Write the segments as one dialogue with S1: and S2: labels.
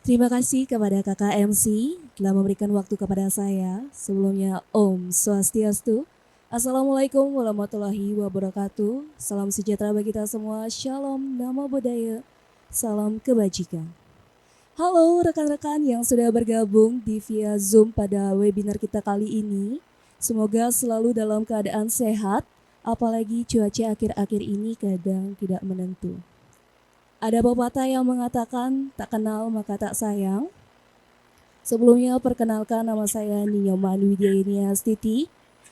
S1: Terima kasih kepada Kakak MC telah memberikan waktu kepada saya. Sebelumnya Om Swastiastu. Assalamualaikum warahmatullahi wabarakatuh. Salam sejahtera bagi kita semua. Shalom, namo buddhaya. Salam kebajikan. Halo rekan-rekan yang sudah bergabung di via Zoom pada webinar kita kali ini. Semoga selalu dalam keadaan sehat, apalagi cuaca akhir-akhir ini kadang tidak menentu. Ada pepatah yang mengatakan tak kenal maka tak sayang. Sebelumnya perkenalkan, nama saya Ninyoman Widya Iniastiti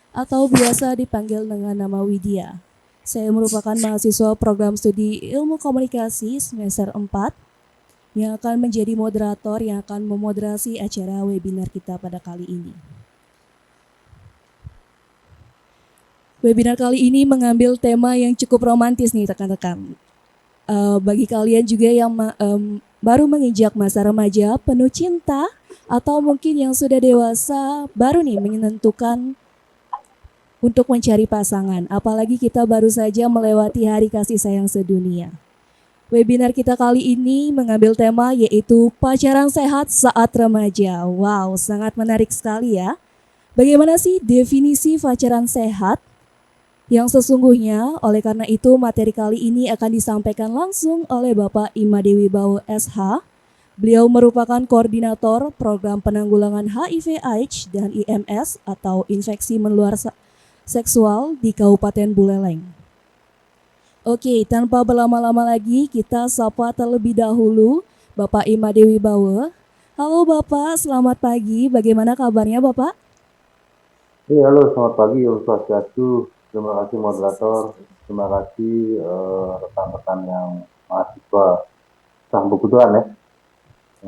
S1: atau biasa dipanggil dengan nama Widya. Saya merupakan mahasiswa program studi Ilmu Komunikasi semester 4 yang akan menjadi moderator yang akan memoderasi acara webinar kita pada kali ini. Webinar kali ini mengambil tema yang cukup romantis nih rekan-rekan. Bagi kalian juga yang baru menginjak masa remaja, penuh cinta, atau mungkin yang sudah dewasa, baru nih menentukan untuk mencari pasangan. Apalagi kita baru saja melewati hari kasih sayang sedunia. Webinar kita kali ini mengambil tema yaitu pacaran sehat saat remaja. Wow, sangat menarik sekali ya. Bagaimana sih definisi pacaran sehat? Yang sesungguhnya, oleh karena itu materi kali ini akan disampaikan langsung oleh Bapak Imadewi Bawo SH. Beliau merupakan koordinator program penanggulangan HIV/AIDS dan IMS atau infeksi menular seksual di Kabupaten Buleleng. Oke, tanpa berlama-lama lagi kita sapa terlebih dahulu Bapak Imadewi Bawo. Halo Bapak, selamat pagi. Bagaimana kabarnya Bapak?
S2: Iya, halo, selamat pagi, Om Swastiastu. Terima kasih moderator, terima kasih rekan-rekan yang mahasiswa sang kebutuhan ya,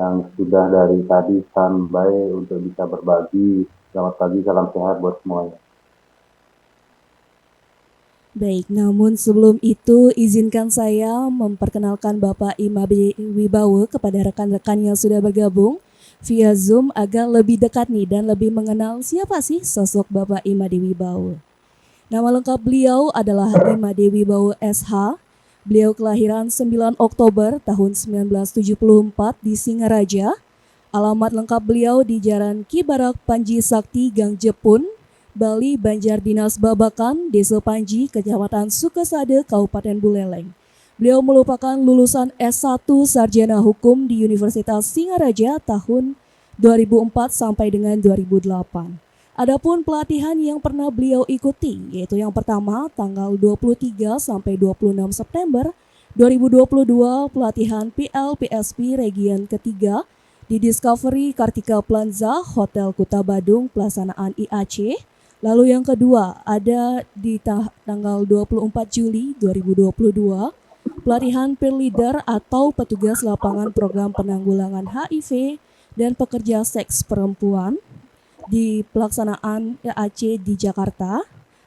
S2: yang sudah dari tadi standby untuk bisa berbagi. Selamat pagi, salam sehat buat semuanya.
S1: Baik, namun sebelum itu izinkan saya memperkenalkan Bapak Imadewi Wibawa kepada rekan-rekan yang sudah bergabung via Zoom agar lebih dekat nih dan lebih mengenal siapa sih sosok Bapak Imadewi Wibawa. Nama lengkap beliau adalah Imadewi Wibawa SH. Beliau kelahiran 9 Oktober tahun 1974 di Singaraja. Alamat lengkap beliau di Jalan Ki Barak Panji Sakti Gang Jepun, Bali, Banjar Dinas Babakan, Desa Panji, Kecamatan Sukasade, Kabupaten Buleleng. Beliau merupakan lulusan S1 Sarjana Hukum di Universitas Singaraja tahun 2004 sampai dengan 2008. Adapun pelatihan yang pernah beliau ikuti yaitu yang pertama tanggal 23 sampai 26 September 2022 pelatihan PLPSP Region ketiga di Discovery Kartika Plaza Hotel Kuta Badung pelaksanaan IAC. Lalu yang kedua ada di tanggal 24 Juli 2022 pelatihan peer leader atau petugas lapangan program penanggulangan HIV dan pekerja seks perempuan di pelaksanaan IAC di Jakarta.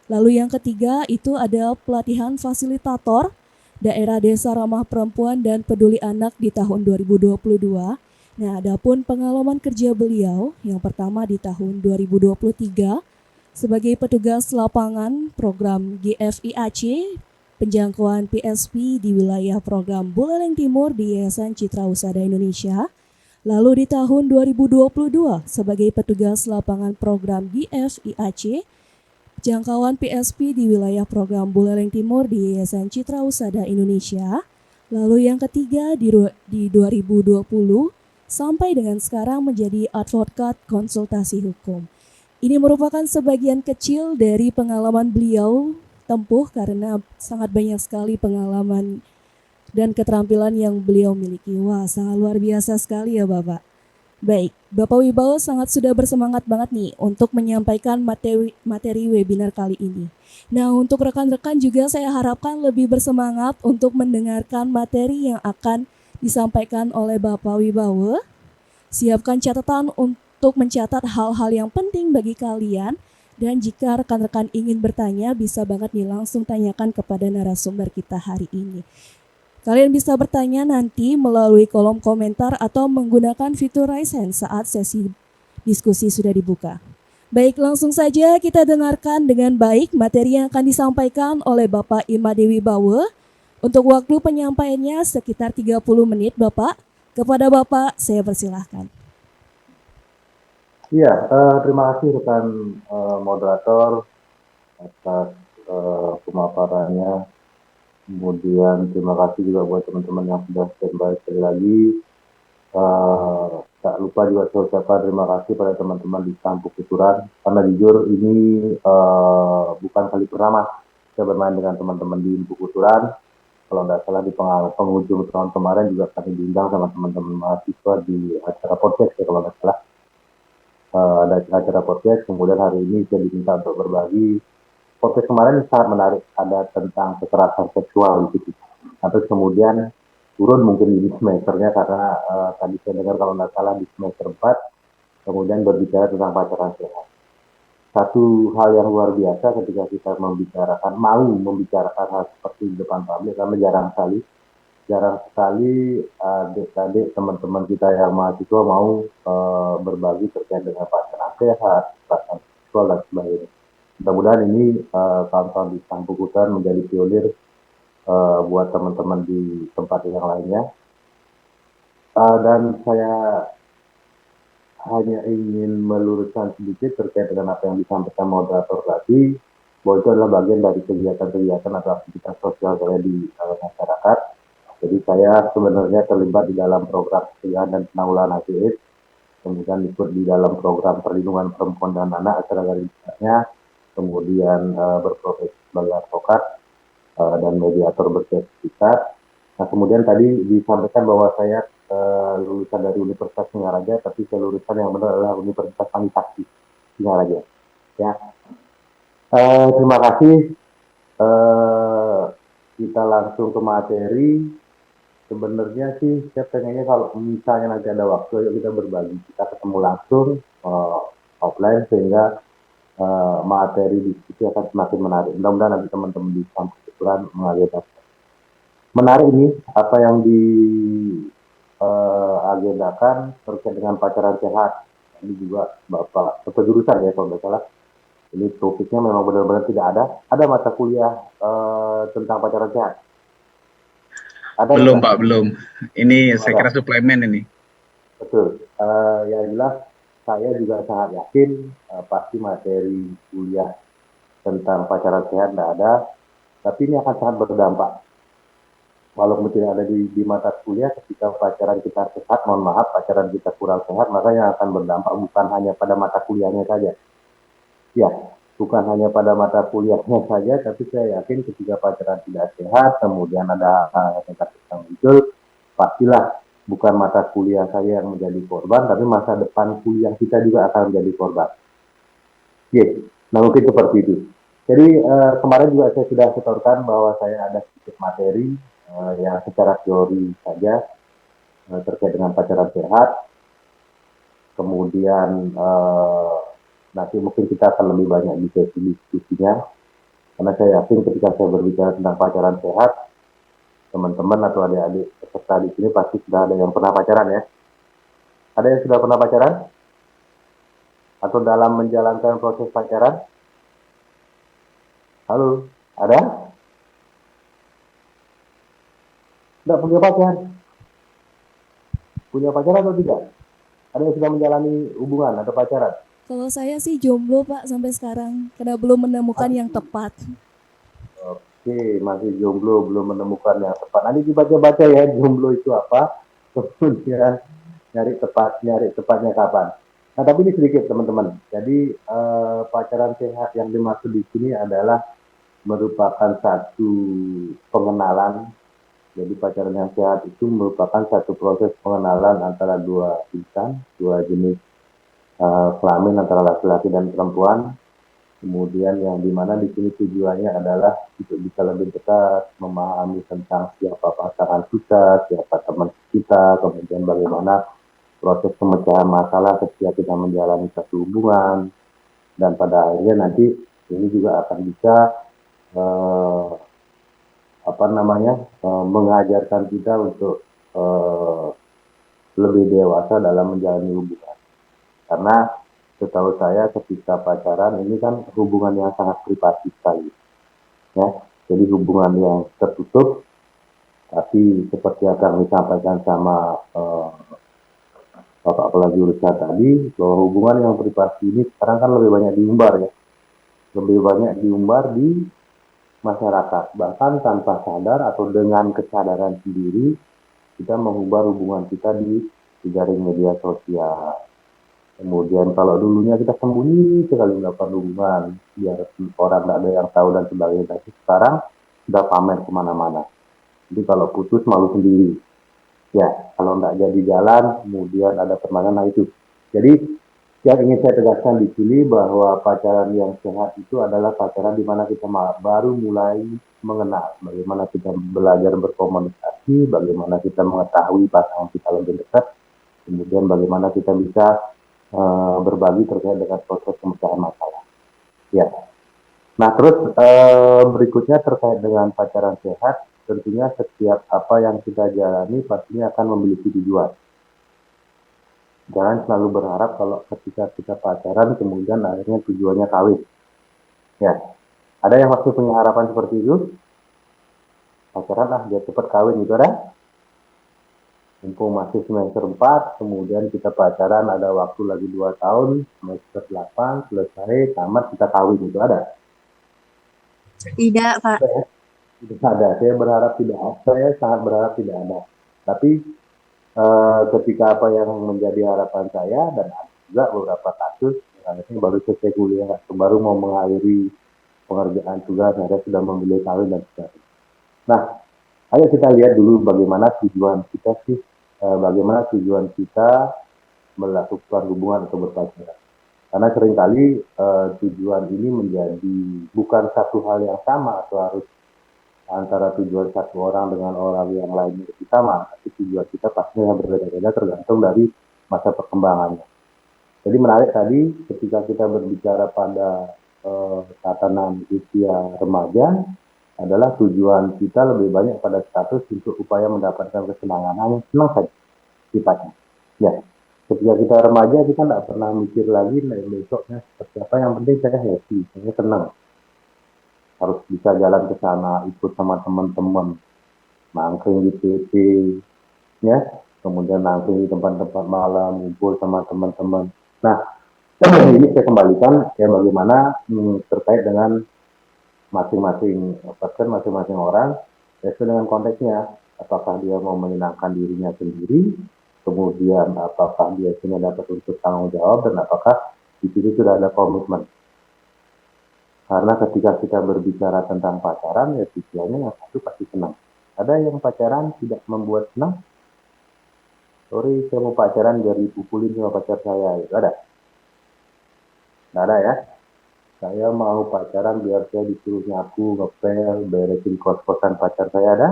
S1: Lalu yang ketiga itu ada pelatihan fasilitator daerah desa ramah perempuan dan peduli anak di tahun 2022. Nah, adapun pengalaman kerja beliau yang pertama di tahun 2023 sebagai petugas lapangan program GFIAC penjangkauan PSP di wilayah program Buleleng Timur di Yayasan Citra Usaha Indonesia. Lalu di tahun 2022 sebagai petugas lapangan program GFIAC jangkauan PSP di wilayah program Buleleng Timur di Yayasan Citra Usaha Indonesia. Lalu yang ketiga di 2020 sampai dengan sekarang menjadi advokat konsultasi hukum. Ini merupakan sebagian kecil dari pengalaman beliau tempuh karena sangat banyak sekali pengalaman dan keterampilan yang beliau miliki. Wah, sangat luar biasa sekali ya Bapak. Baik, Bapak Wibawa sangat sudah bersemangat banget nih untuk menyampaikan materi webinar kali ini. Nah, untuk rekan-rekan juga saya harapkan lebih bersemangat untuk mendengarkan materi yang akan disampaikan oleh Bapak Wibawa. Siapkan catatan untuk mencatat hal-hal yang penting bagi kalian. Dan jika rekan-rekan ingin bertanya, bisa banget nih langsung tanyakan kepada narasumber kita hari ini. Kalian bisa bertanya nanti melalui kolom komentar atau menggunakan fitur Raise Hand saat sesi diskusi sudah dibuka. Baik, langsung saja kita dengarkan dengan baik materi yang akan disampaikan oleh Bapak Imadewi Bawo. Untuk waktu penyampaiannya sekitar 30 menit Bapak. Kepada Bapak, saya persilahkan.
S2: Iya, terima kasih rekan moderator atas pemaparannya. Kemudian terima kasih juga buat teman-teman yang sudah standby sekali lagi. Tak lupa juga saya ucapkan terima kasih pada teman-teman di Kampung Kuturan, karena jujur ini bukan kali pertama saya bermain dengan teman-teman di Kuturan. Kalau nggak salah di penghujung tahun kemarin juga kami diundang sama teman-teman mahasiswa di acara podcast ya kalau nggak salah. Ada acara podcast, kemudian hari ini saya diminta untuk berbagi. Podcast kemarin sangat menarik, ada tentang kekerasan seksual di situ. Nah, terus kemudian turun mungkin di semesternya karena tadi saya dengar kalau nggak salah di semester 4, kemudian berbicara tentang pacaran sehat. Satu hal yang luar biasa ketika kita mau membicarakan hal seperti di depan publik, karena jarang sekali adik-adik teman-teman kita yang mahasiswa mau berbagi terkait dengan pacaran sehat, kekerasan seksual dan sebagainya. Mudah-mudahan ini kawan-kawan di Kampung Kuturan menjadi pionir buat teman-teman di tempat yang lainnya. Dan saya hanya ingin meluruskan sedikit terkait dengan apa yang disampaikan moderator tadi, bahwa itu adalah bagian dari kegiatan-kegiatan atau aktivitas sosial saya di masyarakat. Jadi saya sebenarnya terlibat di dalam program pencegahan dan penanggulangan HIV, kemudian ikut di dalam program perlindungan perempuan dan anak acara garis besarnya, kemudian berprofesi sebagai advokat dan mediator bersertifikat. Nah, kemudian tadi disampaikan bahwa saya lulusan dari Universitas Singaraja, tapi saya lulusan yang benar adalah Universitas Sanitasi Singaraja. Ya, terima kasih. Kita langsung ke materi. Sebenarnya sih saya pengennya kalau misalnya nanti ada waktu, ayo kita berbagi, kita ketemu langsung offline sehingga materi diskusi akan semakin menarik. Mudah-mudahan nanti teman-teman di Kampus Kuturan mengagendakan. Menarik ini apa yang diagendakan terkait dengan pacaran sehat. Ini juga Bapak kepenjurusan ya kalau nggak salah. Ini topiknya memang benar-benar tidak ada. Ada mata kuliah tentang pacaran sehat? Ada
S3: Belum
S2: nggak?
S3: Pak, belum. Ini saya
S2: Ada.
S3: kira suplemen ini.
S2: Betul. Yang jelas saya juga sangat yakin pasti materi kuliah tentang pacaran sehat tidak ada, tapi ini akan sangat berdampak. Walaupun tidak ada di mata kuliah, ketika pacaran kita sehat, mohon maaf, pacaran kita kurang sehat, maka yang akan berdampak bukan hanya pada mata kuliahnya saja. Ya, bukan hanya pada mata kuliahnya saja, tapi saya yakin ketika pacaran tidak sehat, kemudian ada yang muncul, pastilah bukan mata kuliah saya yang menjadi korban, tapi masa depan kuliah kita juga akan menjadi korban. Yes. Nah, mungkin seperti itu. Jadi kemarin juga saya sudah setorkan bahwa saya ada sedikit materi yang secara teori saja terkait dengan pacaran sehat. Kemudian nanti mungkin kita akan lebih banyak di sesi diskusinya. Karena saya yakin ketika saya berbicara tentang pacaran sehat, teman-teman atau adik-adik peserta di sini pasti sudah ada yang pernah pacaran ya. Ada yang sudah pernah pacaran? Atau dalam menjalankan proses pacaran? Halo, ada? Tidak punya pacar? Punya pacar atau tidak? Ada yang sudah menjalani hubungan atau pacaran?
S1: Kalau saya sih jomblo Pak sampai sekarang, karena belum menemukan yang tepat.
S2: Oke, masih jomblo, belum menemukan yang tepat. Nanti dibaca-baca ya, jomblo itu apa, kemudian nyari tepatnya kapan. Nah, tapi ini sedikit teman-teman. Jadi pacaran sehat yang dimaksud di sini adalah merupakan satu pengenalan. Jadi pacaran yang sehat itu merupakan satu proses pengenalan antara dua insan, dua jenis kelamin antara laki-laki dan perempuan. Kemudian yang dimana di sini tujuannya adalah untuk bisa lebih dekat, memahami tentang siapa pasangan kita, siapa teman kita, kemudian bagaimana proses pemecahan masalah ketika kita menjalani satu hubungan, dan pada akhirnya nanti ini juga akan bisa mengajarkan kita untuk lebih dewasa dalam menjalani hubungan. Karena setahu saya ketika pacaran ini kan hubungan yang sangat privasi sekali, ya. Jadi hubungan yang tertutup, Tapi seperti yang kami sampaikan sama Bapak Prajurit tadi, bahwa hubungan yang privasi ini sekarang kan lebih banyak diumbar ya, lebih banyak diumbar di masyarakat, bahkan tanpa sadar atau dengan kesadaran sendiri kita mengubah hubungan kita di jaring media sosial. Kemudian kalau dulunya kita sembunyi sekali melakukan hubungan biar orang tidak ada yang tahu dan sebagainya, tapi sekarang sudah pamer kemana-mana. Jadi kalau putus malu sendiri, ya kalau tidak jadi jalan kemudian ada permainan, nah itu. Jadi yang ingin saya tegaskan di sini bahwa pacaran yang sehat itu adalah pacaran di mana kita baru mulai mengenal, bagaimana kita belajar berkomunikasi, bagaimana kita mengetahui pasangan kita lebih dekat, kemudian bagaimana kita bisa berbagi terkait dengan proses pemecahan masalah. Ya. Nah terus berikutnya terkait dengan pacaran sehat, tentunya setiap apa yang kita jalani pastinya akan memiliki tujuan. Jangan selalu berharap kalau ketika kita pacaran kemudian akhirnya tujuannya kawin. Ya, ada yang masih punya harapan seperti itu? Pacaran lah biar cepat kawin gitu ada? Mumpung masih semester 4, kemudian kita pacaran ada waktu lagi 2 tahun, semester 8 selesai, tamat kita kawin itu ada?
S4: Tidak, Pak.
S2: Tidak ada. Saya berharap tidak ada. Saya sangat berharap tidak ada. Tapi ketika apa yang menjadi harapan saya dan ada juga beberapa kasus yang baru selesai kuliah, baru mau mengakhiri pengerjaan tugas, saya sudah memilih kawin dan sebagainya. Nah, ayo kita lihat dulu bagaimana tujuan kita sih, bagaimana tujuan kita melakukan hubungan atau berpacaran. Karena seringkali tujuan ini menjadi bukan satu hal yang sama atau harus antara tujuan satu orang dengan orang yang lainnya sama, tapi tujuan kita pastinya berbeda-beda tergantung dari masa perkembangannya. Jadi menarik tadi ketika kita berbicara pada tatanan usia remaja adalah tujuan kita lebih banyak pada status untuk upaya mendapatkan kesenangan, hanya senang saja sifatnya. Ya, ketika kita remaja kita tidak pernah mikir lagi besoknya seperti apa, yang penting saya happy, saya senang. Harus bisa jalan ke sana, ikut sama teman-teman, nangkring di TV, ya, kemudian nangkring di tempat-tempat malam, ngumpul sama teman-teman. Nah, ini saya kembalikan ya bagaimana terkait dengan masing-masing person, masing-masing orang, sesuai dengan konteksnya. Apakah dia mau menyenangkan dirinya sendiri, kemudian apakah dia punya dapat untuk tanggung jawab, dan apakah di situ sudah ada komitmen. Karena ketika kita berbicara tentang pacaran, ya tujuannya yang satu pasti senang. Ada yang pacaran tidak membuat senang. Sorry, saya mau pacaran biar dipukulin sama pacar saya. Itu ada? Nggak ada ya? Saya mau pacaran biar saya disuruh nyaku, ngepel, beresin kos-kosan pacar saya, ada?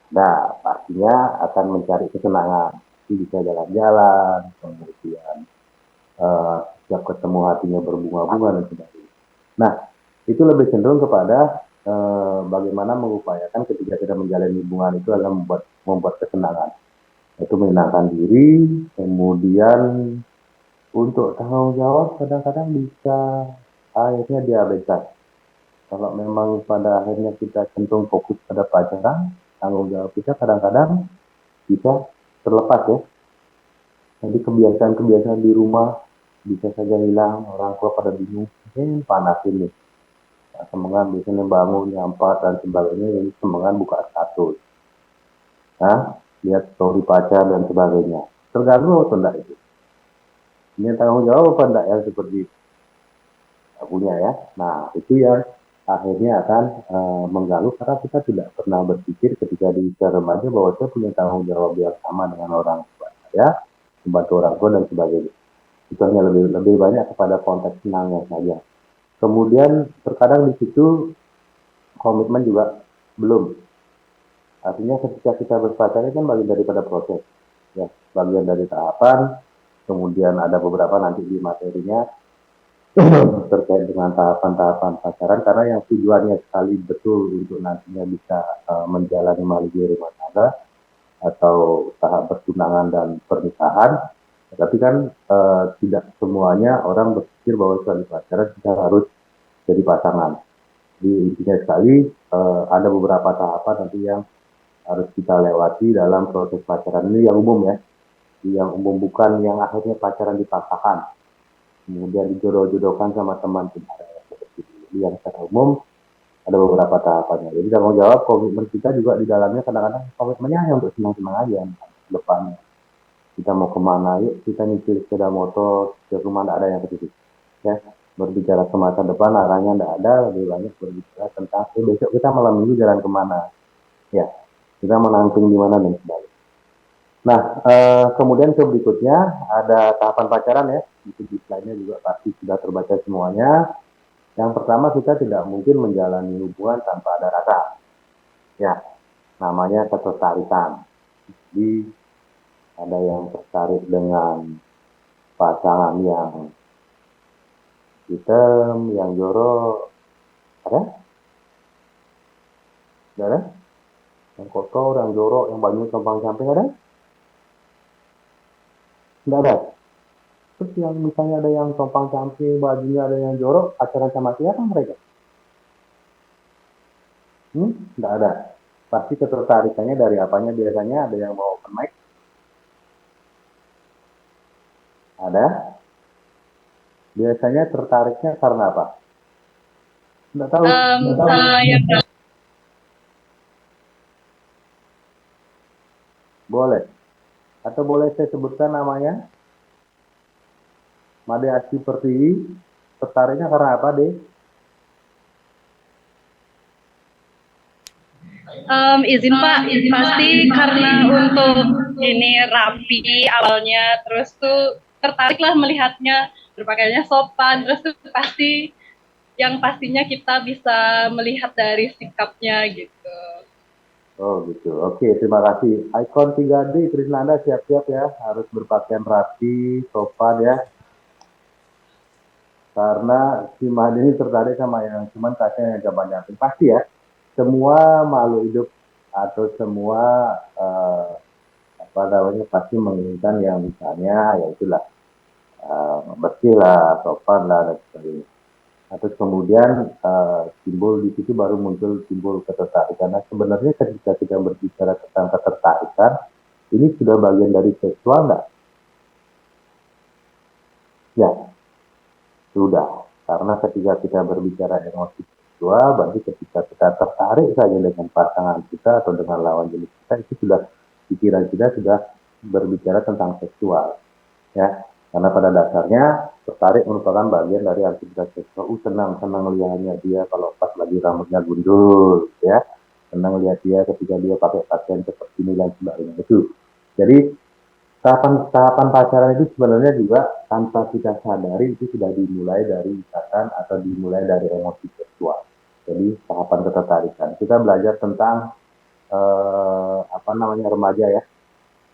S2: Nah, pastinya akan mencari kesenangan. Jadi bisa jalan-jalan, kemudian setiap ketemu hatinya berbunga-bunga dan sebagainya. Nah, itu lebih cenderung kepada bagaimana mengupayakan ketika kita menjalani hubungan itu adalah membuat kesenangan. Itu menyenangkan diri, kemudian untuk tanggung jawab kadang-kadang bisa akhirnya diabaikan. Kalau memang pada akhirnya kita cenderung fokus pada pacaran, tanggung jawab kita kadang-kadang bisa terlepas ya. Jadi kebiasaan-kebiasaan di rumah bisa saja hilang, orang tua pada bingung, panas ini. Nah, semengan biasanya bangun, nyampat dan sebagainya, jadi semengan buka status. Nah, lihat story pacar dan sebagainya. Terganggu atau enggak itu? Ini tanggung jawab apa enggak yang seperti itu? Nggak punya ya. Nah, itu yang akhirnya akan mengganggu karena kita tidak pernah berpikir ketika di usia remaja bahwa saya punya tanggung jawab yang sama dengan orang tua saya, membantu orang tua dan sebagainya. Itu hanya lebih banyak kepada konteks senangnya saja. Kemudian terkadang di situ komitmen juga belum. Artinya ketika kita berpacaran kan bagian daripada proses, ya, bagian dari tahapan. Kemudian ada beberapa nanti di materinya terkait dengan tahapan-tahapan pacaran, karena yang tujuannya sekali betul untuk nantinya bisa menjalani melalui rumah tangga atau tahap pertunangan dan pernikahan. Tapi kan tidak semuanya orang berpikir bahwa setelah pacaran kita harus jadi pasangan. Di intinya sekali ada beberapa tahapan nanti yang harus kita lewati dalam proses pacaran ini yang umum ya, yang umum bukan yang akhirnya pacaran dipaksakan, kemudian dijodoh-jodohkan sama teman kita seperti itu. Jadi yang secara umum ada beberapa tahapannya. Jadi tanggung jawab komitmen kita juga di dalamnya kadang-kadang komitmennya hanya untuk senang-senang aja depannya. Kita mau kemana, yuk kita nyicil sepeda motor ke rumah, tidak ada yang ke situ. Ya, berbicara ke masa depan arahnya tidak ada, lebih banyak berbicara tentang besok kita malam minggu jalan kemana, ya kita menangking di mana dan sebagainya. Nah, kemudian ke berikutnya ada tahapan pacaran ya, di slide-nya juga pasti sudah terbaca semuanya. Yang pertama, kita tidak mungkin menjalani hubungan tanpa ada rasa, ya namanya ketertarikan. Jadi ada yang tertarik dengan pasangan yang hitam, yang jorok, ada? Ada? Yang kotor, yang jorok, yang banyak compang camping ada? Tidak ada. Terus yang misalnya ada yang compang camping, bajunya ada yang jorok, pacaran sama siapa mereka? Tidak ada. Pasti ketertarikannya dari apanya? Biasanya ada yang mau open mic. Ada. Biasanya tertariknya karena apa? Tidak tahu.
S4: Sama yang
S2: Boleh. Atau boleh saya sebutkan namanya? Made Asti Pertiwi. Tertariknya karena apa, deh?
S4: izin Pak, pasti karena untuk ini rapi awalnya, terus tuh tertariklah melihatnya berpakaiannya sopan, terus tuh pasti yang pastinya kita bisa melihat dari sikapnya gitu.
S2: Oh gitu. Oke, terima kasih. Ikon 3D Krisnanda siap-siap ya, harus berpakaian rapi, sopan ya. Karena si Mahdi ini tertarik sama yang cuman kacanya yang banyak. Pasti ya, semua makhluk hidup atau semua apa namanya pasti menginginkan yang misalnya ya itulah bersih lah, sopan lah dan sebagainya. Terus kemudian timbul di situ baru muncul timbul ketertarikan. Nah sebenarnya ketika kita berbicara tentang ketertarikan, ini sudah bagian dari seksual nggak? Ya, sudah. Karena ketika kita berbicara emosi seksual, berarti ketika kita tertarik saja dengan pasangan kita atau dengan lawan jenis kita, itu sudah pikiran kita sudah berbicara tentang seksual. Ya, karena pada dasarnya tertarik merupakan bagian dari aktivitas seksual. Senang lihatnya dia kalau pas lagi rambutnya gundul, ya. Senang lihat dia ketika dia pakai pakaian seperti ini dan sebagainya itu. Jadi tahapan pacaran itu sebenarnya juga tanpa kita sadari itu sudah dimulai dari ikatan atau dimulai dari emosi seksual. Jadi tahapan ketertarikan. Kita belajar tentang apa namanya remaja ya.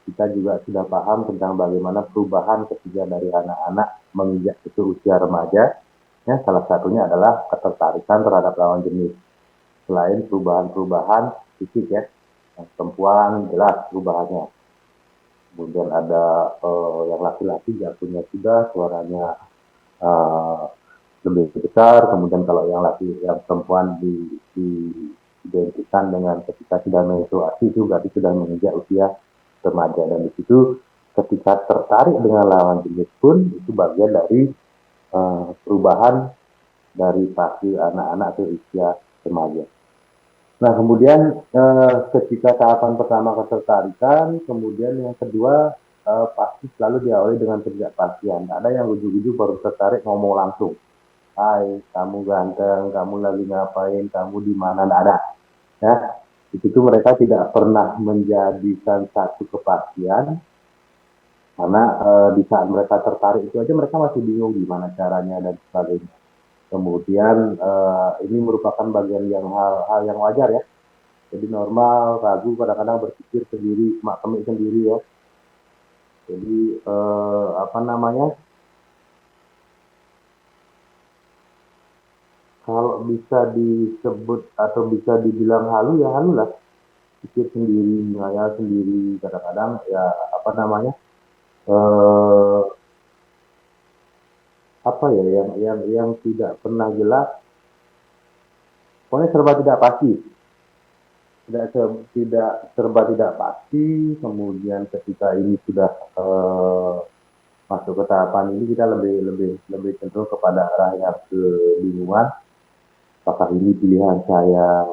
S2: Kita juga sudah paham tentang bagaimana perubahan ketika dari anak-anak menginjak itu usia remaja. Ya, salah satunya adalah ketertarikan terhadap lawan jenis. Selain perubahan-perubahan fisik ya, yang perempuan jelas perubahannya. Kemudian ada yang laki-laki jatuhnya sudah suaranya lebih besar. Kemudian kalau yang perempuan diidentikan dengan ketika sudah menstruasi itu berarti sudah menginjak usia remaja. Dan di situ ketika tertarik dengan lawan jenis pun itu bagian dari perubahan dari fase anak-anak ke usia remaja. Nah, kemudian ketika tahapan pertama ketertarikan, kemudian yang kedua pasti selalu diawali dengan ketidakpastian. Ada yang ujung-ujung baru tertarik ngomong langsung. Hai, kamu ganteng, kamu lagi ngapain, kamu di mana, nggak ada. Ya, di situ mereka tidak pernah menjadikan satu kepastian, karena di saat mereka tertarik itu aja mereka masih bingung gimana caranya dan sebagainya. Kemudian ini merupakan bagian yang hal yang wajar ya. Jadi normal, ragu, kadang-kadang berpikir sendiri, mak-kemik sendiri ya. Jadi apa namanya? Kalau bisa disebut atau bisa dibilang halu ya halu lah. Pikir sendiri, ngayal sendiri, kadang-kadang ya apa namanya? Apa ya yang tidak pernah jelas pokoknya serba tidak pasti, tidak serba tidak pasti. Kemudian ketika ini sudah masuk ke tahapan ini, kita lebih cenderung kepada arah yang kebingungan. Apakah ini pilihan saya?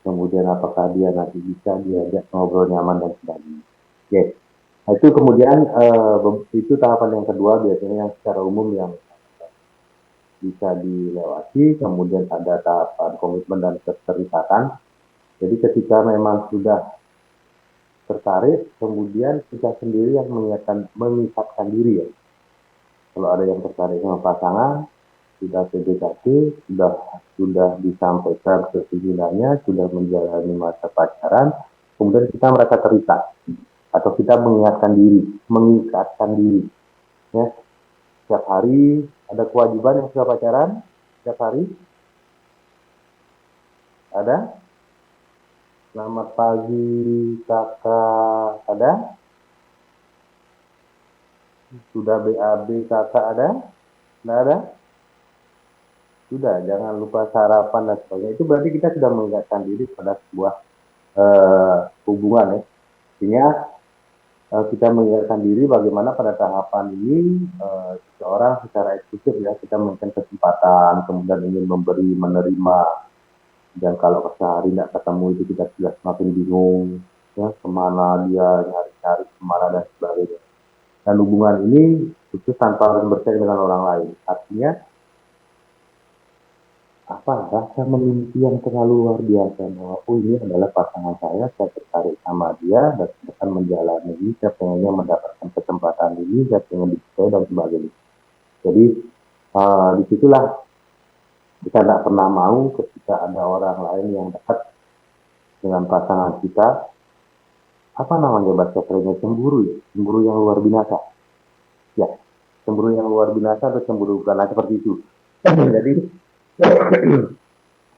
S2: Kemudian apakah dia nanti bisa diajak ngobrol nyaman dan sebagainya. Oke. Nah, itu kemudian itu tahapan yang kedua, biasanya yang secara umum yang bisa dilewati. Kemudian ada tahapan komitmen dan keterikatan. Jadi ketika memang sudah tertarik, kemudian kita sendiri yang mengikatkan diri ya. Kalau ada yang tertarik sama pasangan, sudah PDKT, sudah disampaikan keinginannya, sudah menjalani masa pacaran, kemudian kita merasa terikat atau kita mengikatkan diri, ya. Setiap hari ada kewajiban yang sudah pacaran, setiap hari ada. Selamat pagi kakak, ada? Sudah BAB kakak ada? Nggak ada? Sudah, jangan lupa sarapan dan sebagainya. Itu berarti kita sudah mengingatkan diri pada sebuah hubungan ya. Artinya kita mengingatkan diri bagaimana pada tahapan ini seseorang secara eksklusif ya, kita memberikan kesempatan, kemudian ingin memberi, menerima. Dan kalau sehari tidak ketemu itu kita sudah semakin bingung ya, kemana dia nyari-nyari, kemana dan sebagainya. Dan hubungan ini itu tanpa harus bersaing dengan orang lain. Artinya rasa memiliki yang terlalu luar biasa bahwa ini adalah pasangan saya tertarik sama dia dan saya akan menjalani ini, saya pengennya mendapatkan kesempatan ini, saya pengen dipercaya dan sebagainya. Jadi disitulah kita tidak pernah mau ketika ada orang lain yang dekat dengan pasangan kita, bahasa kerennya cemburu ya, cemburu yang luar binasa. Ya, cemburu yang luar binasa atau cemburu bukanlah seperti itu. Jadi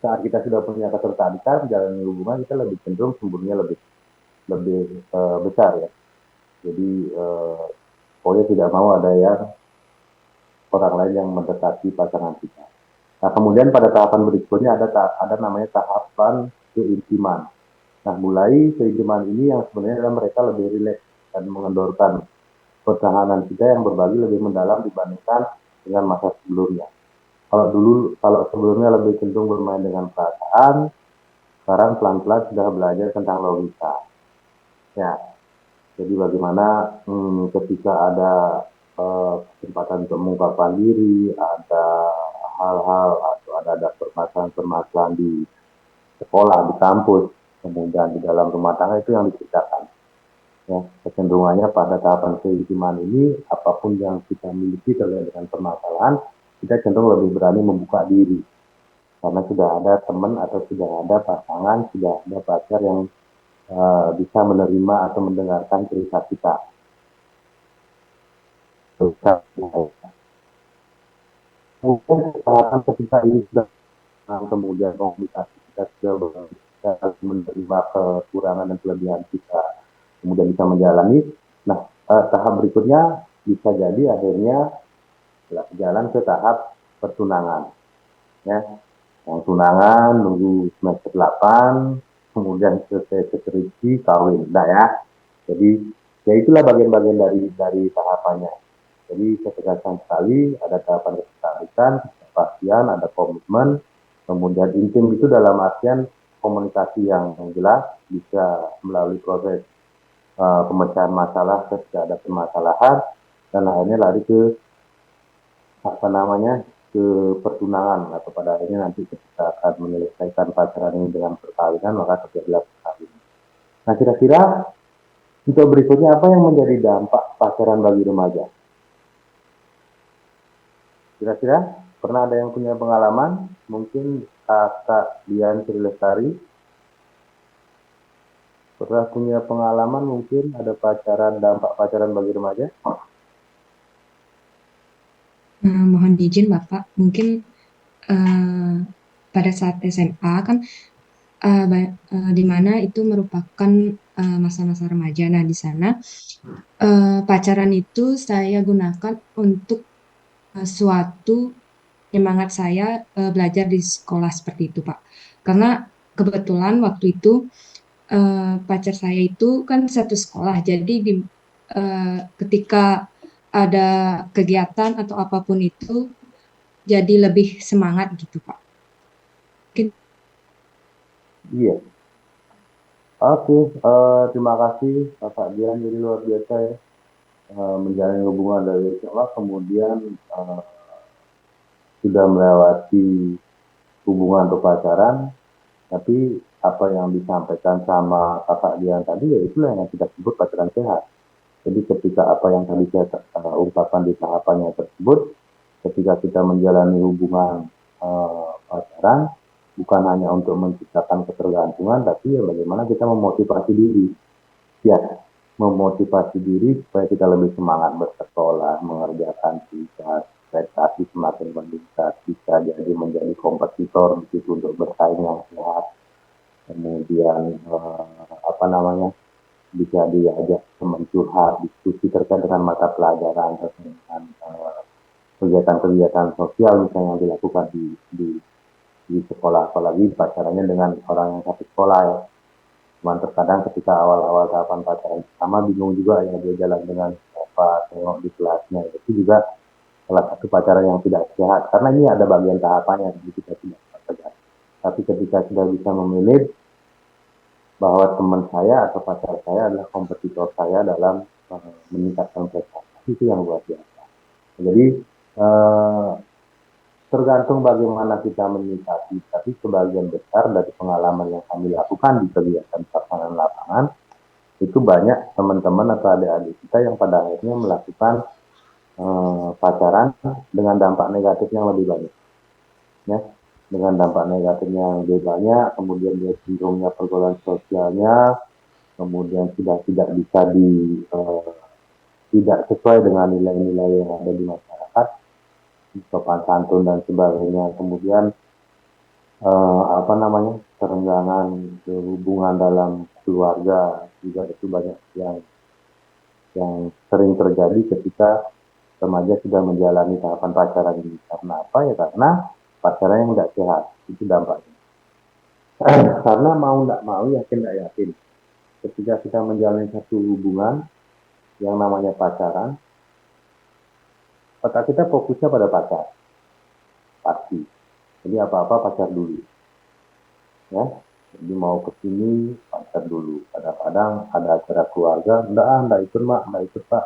S2: saat kita sudah punya ketertarikan menjalani hubungan, kita lebih cenderung cemburunya lebih besar ya. Jadi pokoknya tidak mau ada yang orang lain yang mendekati pasangan kita. Nah, kemudian pada tahapan berikutnya ada namanya tahapan keintiman. Nah, mulai keintiman ini yang sebenarnya mereka lebih rileks dan mengendorkan pertahanan kita yang berbagi lebih mendalam dibandingkan dengan masa sebelumnya. Kalau sebelumnya lebih cenderung bermain dengan perasaan, sekarang pelan-pelan sudah belajar tentang logika. Ya, jadi bagaimana ketika ada kesempatan untuk mengungkapkan diri, ada hal-hal atau ada permasalahan-permasalahan di sekolah, di kampus, kemudian di dalam rumah tangga, itu yang diceritakan. Ya, kecenderungannya pada tahapan keintiman ini, apapun yang kita miliki terkait dengan permasalahan, kita cenderung lebih berani membuka diri. Karena sudah ada teman atau sudah ada pasangan, sudah ada pacar yang bisa menerima atau mendengarkan cerita kita. Kemudian ketika ini sudah kemudian komunikasi kita sudah menerima kekurangan dan kelebihan kita, kemudian bisa menjalani. Nah, tahap berikutnya bisa jadi akhirnya jalan ke tahap pertunangan. Ya, yang tunangan nunggu semester 8, kemudian selesai skripsi, kawin, ya. Jadi ya itulah bagian-bagian dari tahapannya. Jadi ketegasan sekali, ada tahapan ketertarikan, kepastian, ada komitmen, kemudian intim itu dalam artian komunikasi yang jelas, bisa melalui proses pemecahan masalah ketika ada permasalahan, dan akhirnya lari ke ke pertunangan, atau pada akhirnya nanti ketika akan menyelesaikan pacaran ini dengan perkawinan, maka terjadilah perkawinan. Nah, kira-kira untuk berikutnya apa yang menjadi dampak pacaran bagi remaja? Kira-kira pernah ada yang punya pengalaman? Mungkin Kakak Dian Sri Lestari pernah punya pengalaman, mungkin ada dampak pacaran bagi remaja?
S5: Mohon izin Bapak, mungkin pada saat SMA kan di mana itu merupakan masa-masa remaja. Nah, di sana pacaran itu saya gunakan untuk suatu penyemangat saya belajar di sekolah seperti itu, Pak. Karena kebetulan waktu itu pacar saya itu kan satu sekolah, jadi ketika ada kegiatan atau apapun itu jadi lebih semangat gitu, Pak. Mungkin
S2: Iya. Oke, terima kasih Kakak Dian, jadi luar biasa ya, menjalin hubungan dari SMA, kemudian sudah melewati hubungan atau pacaran, tapi apa yang disampaikan sama Kakak Dian tadi, ya itulah yang kita sebut pacaran sehat. Jadi ketika apa yang tadi saya ungkapkan di tahapannya tersebut, ketika kita menjalani hubungan pacaran, bukan hanya untuk menciptakan ketergantungan, tapi ya bagaimana kita memotivasi diri. Ya, memotivasi diri supaya kita lebih semangat bersekolah, mengerjakan tugas, prestasi semakin meningkat, bisa jadi menjadi kompetitor di situ untuk bersaing yang sehat. Kemudian apa namanya, bisa diajak teman curhat, diskusi terkait dengan mata pelajaran, terkait dengan kegiatan-kegiatan sosial misalnya yang dilakukan di sekolah, apalagi pacarannya dengan orang yang satu sekolah ya. Cuman terkadang ketika awal-awal tahapan pacaran pertama bingung juga ya, dia jalan dengan siapa, tengok di kelasnya, itu juga salah satu pacaran yang tidak sehat, karena ini ada bagian tahapannya, jadi kita tidak tegas. Tapi ketika sudah bisa memilih bahwa teman saya atau pacar saya adalah kompetitor saya dalam meningkatkan prestasi, itu yang luar biasa. Jadi tergantung bagaimana kita menyikapi, tapi sebagian besar dari pengalaman yang kami lakukan di kegiatan pelaksanaan lapangan, itu banyak teman-teman atau adik-adik kita yang pada akhirnya melakukan pacaran dengan dampak negatif yang lebih banyak, ya, dengan dampak negatifnya yang lebih banyak, kemudian dia cenderungnya pergaulan sosialnya, kemudian sudah tidak bisa tidak sesuai dengan nilai-nilai yang ada di masyarakat, sopan santun dan sebagainya, kemudian apa namanya, kerenggangan hubungan dalam keluarga juga itu banyak yang sering terjadi ketika remaja sudah menjalani tahapan pacaran ini. Karena apa ya? Karena pacaran yang nggak sehat, itu dampaknya. Karena mau nggak mau, yakin nggak yakin, ketika kita menjalani satu hubungan yang namanya pacaran, otak kita fokusnya pada pacar, pasti. Jadi apa-apa pacar dulu, ya. Jadi mau kesini pacar dulu. Kadang-kadang ada acara keluarga, enggak ikut mak, enggak ikut pak,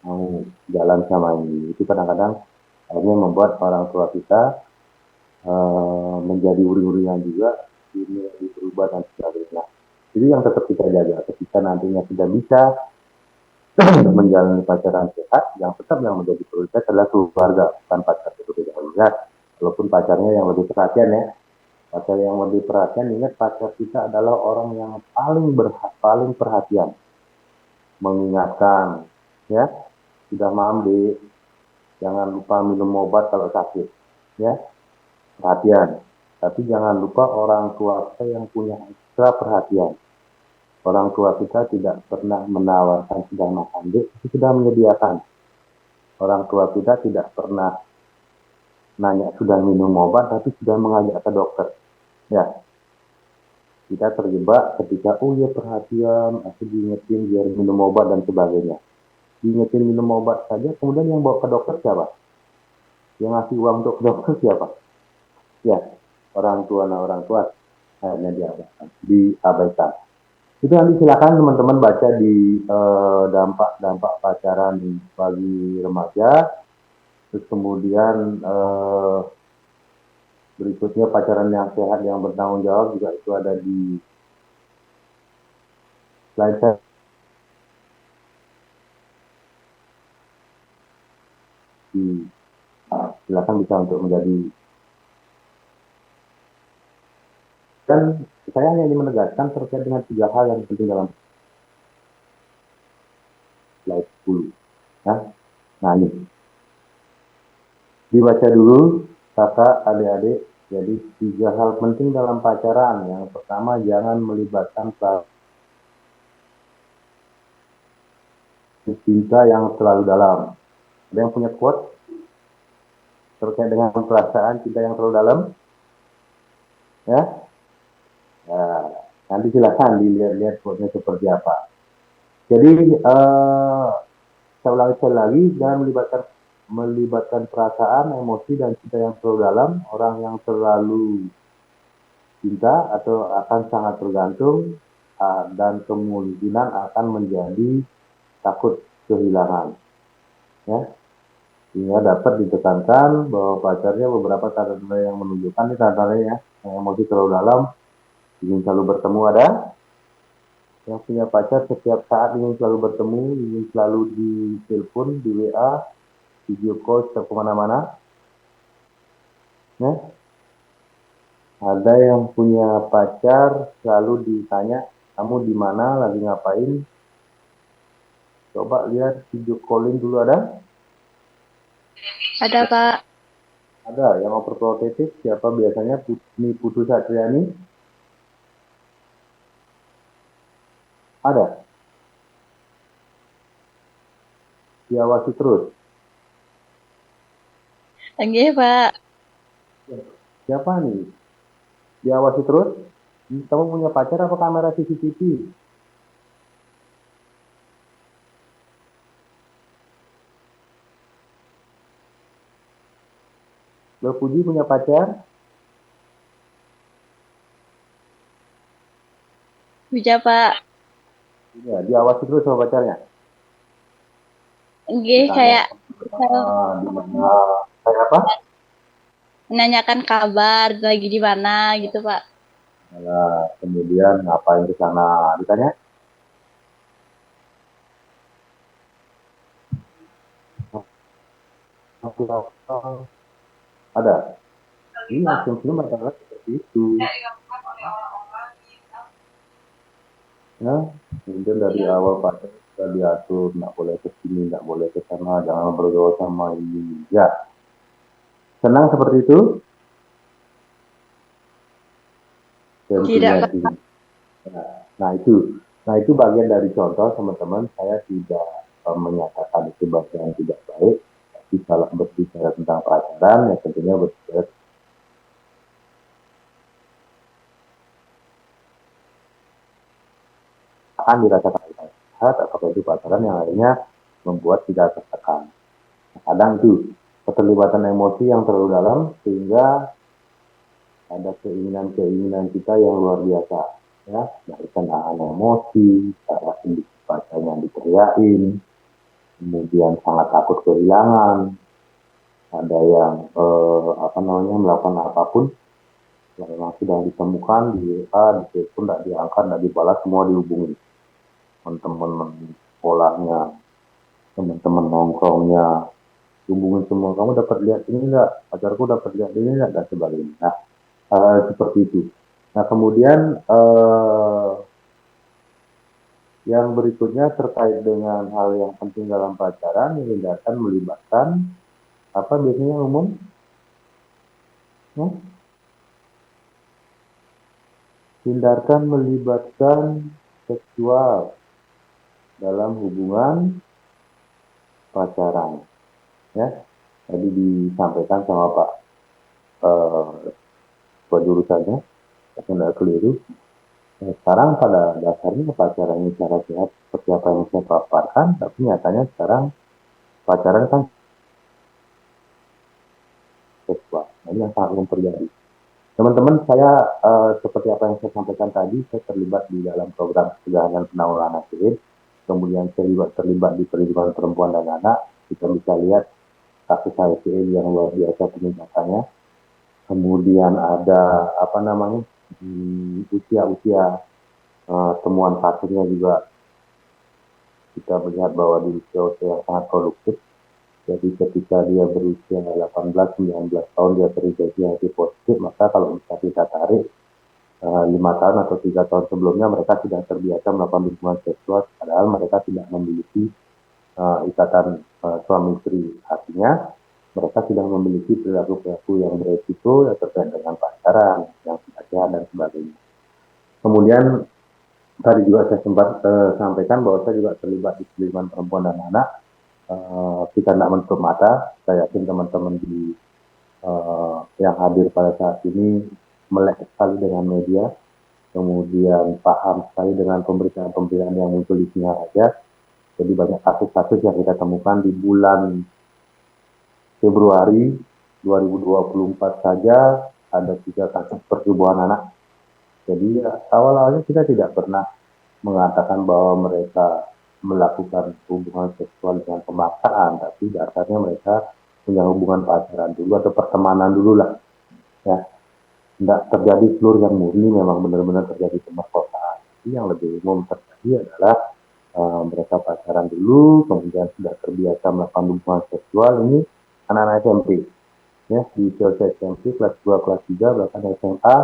S2: mau jalan sama ini. Itu kadang-kadang akhirnya membuat orang tua kita menjadi uring-uringan juga, ini berubah dan sebagainya. Jadi yang tetap kita jaga ketika nantinya sudah bisa menjalani pacaran sehat, yang tetap yang menjadi prioritas adalah keluarga, bukan pacar terlebih dahulu ya. Walaupun pacarnya yang lebih perhatian ya, pacar yang lebih perhatian, ingat pacar kita adalah orang yang paling perhatian, mengingatkan, ya, sudah malam deh, jangan lupa minum obat kalau sakit, ya, perhatian. Tapi jangan lupa orang tua kita yang punya ekstra perhatian. Orang tua kita tidak pernah menawarkan sudah makan dek, itu sudah menyediakan. Orang tua kita tidak pernah nanya sudah minum obat, tapi sudah mengajak ke dokter. Ya, kita terjebak ketika ya perhatian, aku diingetin biar minum obat dan sebagainya. Diingetin minum obat saja, kemudian yang bawa ke dokter siapa? Yang ngasih uang untuk ke dokter siapa? Ya, orang tua. Nah, orang tua akhirnya diabaikan. Itu nanti silakan teman-teman baca di dampak-dampak pacaran bagi remaja. Terus kemudian berikutnya pacaran yang sehat yang bertanggung jawab juga itu ada di slide saya. Silakan bisa untuk menjadi, dan saya hanya ingin menegaskan terkait dengan 3 hal yang penting dalam slide 10. Ya. Nah ini, dibaca dulu kakak, adik-adik. Jadi 3 hal penting dalam pacaran. Yang pertama, jangan melibatkan cinta yang terlalu dalam. Ada yang punya quote? terkait dengan perasaan cinta yang terlalu dalam? Ya, nah, nanti silakan dilihat-lihat quote-nya seperti apa. Jadi saya ulangi sekali lagi, jangan melibatkan perasaan, emosi, dan cinta yang terlalu dalam. Orang yang terlalu cinta atau akan sangat tergantung dan kemungkinan akan menjadi takut kehilangan. Ya, sehingga dapat ditekankan bahwa pacarnya beberapa tanda-tanda yang menunjukkan ini tanda-tandanya yang emosi terlalu dalam, ingin selalu bertemu ada, yang punya pacar setiap saat ingin selalu bertemu, ingin selalu di telepon, di WA, video call, setiap kemana-mana. Ya. Ada yang punya pacar selalu ditanya, kamu di mana, lagi ngapain? Coba lihat video calling dulu ada?
S4: Ada, Pak.
S2: Ada. Yang overprotective siapa biasanya? Putu Satriani? Ada. Diawasi terus.
S4: Oke, Pak.
S2: Siapa nih? Diawasi terus? Kamu punya pacar apa kamera CCTV? Lo Puji punya pacar?
S4: Bisa, Pak.
S2: Iya, diawasi terus sama pacarnya.
S4: Oke, kayak
S2: Di mana? Kayak apa?
S4: menanyakan kabar lagi di mana gitu, Pak.
S2: Nah, kemudian ngapain ke sana? Ditanya? Ada. Iya, film adalah seperti itu. Ya, kemudian dari awal pacar sudah diatur, nggak boleh ke sini, nggak boleh ke sana, jangan bergaul sama ini. Ya, senang seperti itu? Tentunya
S4: Tidak, Pak.
S2: tidak. Nah itu bagian dari contoh teman-teman. Saya tidak menyatakan itu bagian yang tidak baik. Tapi kalau berbicara tentang pacaran, ya tentunya berbicara akan dirasakan sehat atau itu pacaran yang lainnya membuat tidak tertekan. Kadang itu keterlibatan emosi yang terlalu dalam sehingga ada keinginan-keinginan kita yang luar biasa, ya, dari kenaan emosi, cara pacarnya diteriakin, kemudian sangat takut kehilangan, ada yang melakukan apapun yang memang sudah ditemukan di WA, di telepon, tidak diangkat, tidak dibalas, semua dihubungi teman-teman sekolahnya, teman-teman nongkrongnya, hubungin semua, kamu dapat lihat ini enggak, pacarku dapat lihat ini enggak, dan sebagainya. Nah, seperti itu. Nah, kemudian yang berikutnya terkait dengan hal yang penting dalam pacaran, hindarkan melibatkan apa biasanya umum? Hindarkan melibatkan seksual dalam hubungan pacaran. Ya, tadi disampaikan sama Pak jurusannya, tidak keliru. Sekarang pada dasarnya pacaran ini secara sehat seperti apa yang saya paparkan, tapi nyatanya sekarang pacaran kan seksual. Nah, ini yang sangat umum terjadi. Teman-teman, saya seperti apa yang saya sampaikan tadi, saya terlibat di dalam program pencegahan dan penanggulangan AIDS, kemudian saya terlibat di perlindungan perempuan dan anak. Kita bisa lihat kasus HIV yang luar biasa peningkatannya. Kemudian ada usia-usia temuan kasusnya juga kita melihat bahwa di usia yang sangat produktif. Jadi ketika dia berusia 18-19 tahun dia terinfeksi HIV positif, maka kalau bisa kita tarik 5 tahun atau 3 tahun sebelumnya mereka sudah terbiasa melakukan hubungan seksual, padahal mereka tidak memiliki ikatan suami istri. Artinya mereka sudah memiliki perilaku-perilaku yang beresiko yang terkait dengan pacaran, yang tidak sehat dan sebagainya. Kemudian tadi juga saya sempat sampaikan bahwa saya juga terlibat di perlindungan perempuan dan anak. Kita tidak menutup mata. Saya yakin teman-teman di yang hadir pada saat ini melek sekali dengan media, kemudian paham sekali dengan pemberitaan-pemberitaan yang muncul di Singaraja. Jadi banyak kasus-kasus yang kita temukan di bulan Februari 2024 saja ada 3 kasus percobaan anak. Jadi awal-awalnya kita tidak pernah mengatakan bahwa mereka melakukan hubungan seksual dengan pemaksaan, tapi dasarnya mereka punya hubungan pacaran dulu atau pertemanan dulu lah, ya. Tidak terjadi telur yang murni, memang benar-benar terjadi pemerkosaan. Tapi yang lebih umum terjadi adalah mereka pacaran dulu, kemudian sudah terbiasa melakukan hubungan seksual. Ini anak-anak SMP, ya, di usia SMP kelas 2, kelas 3, bahkan SMA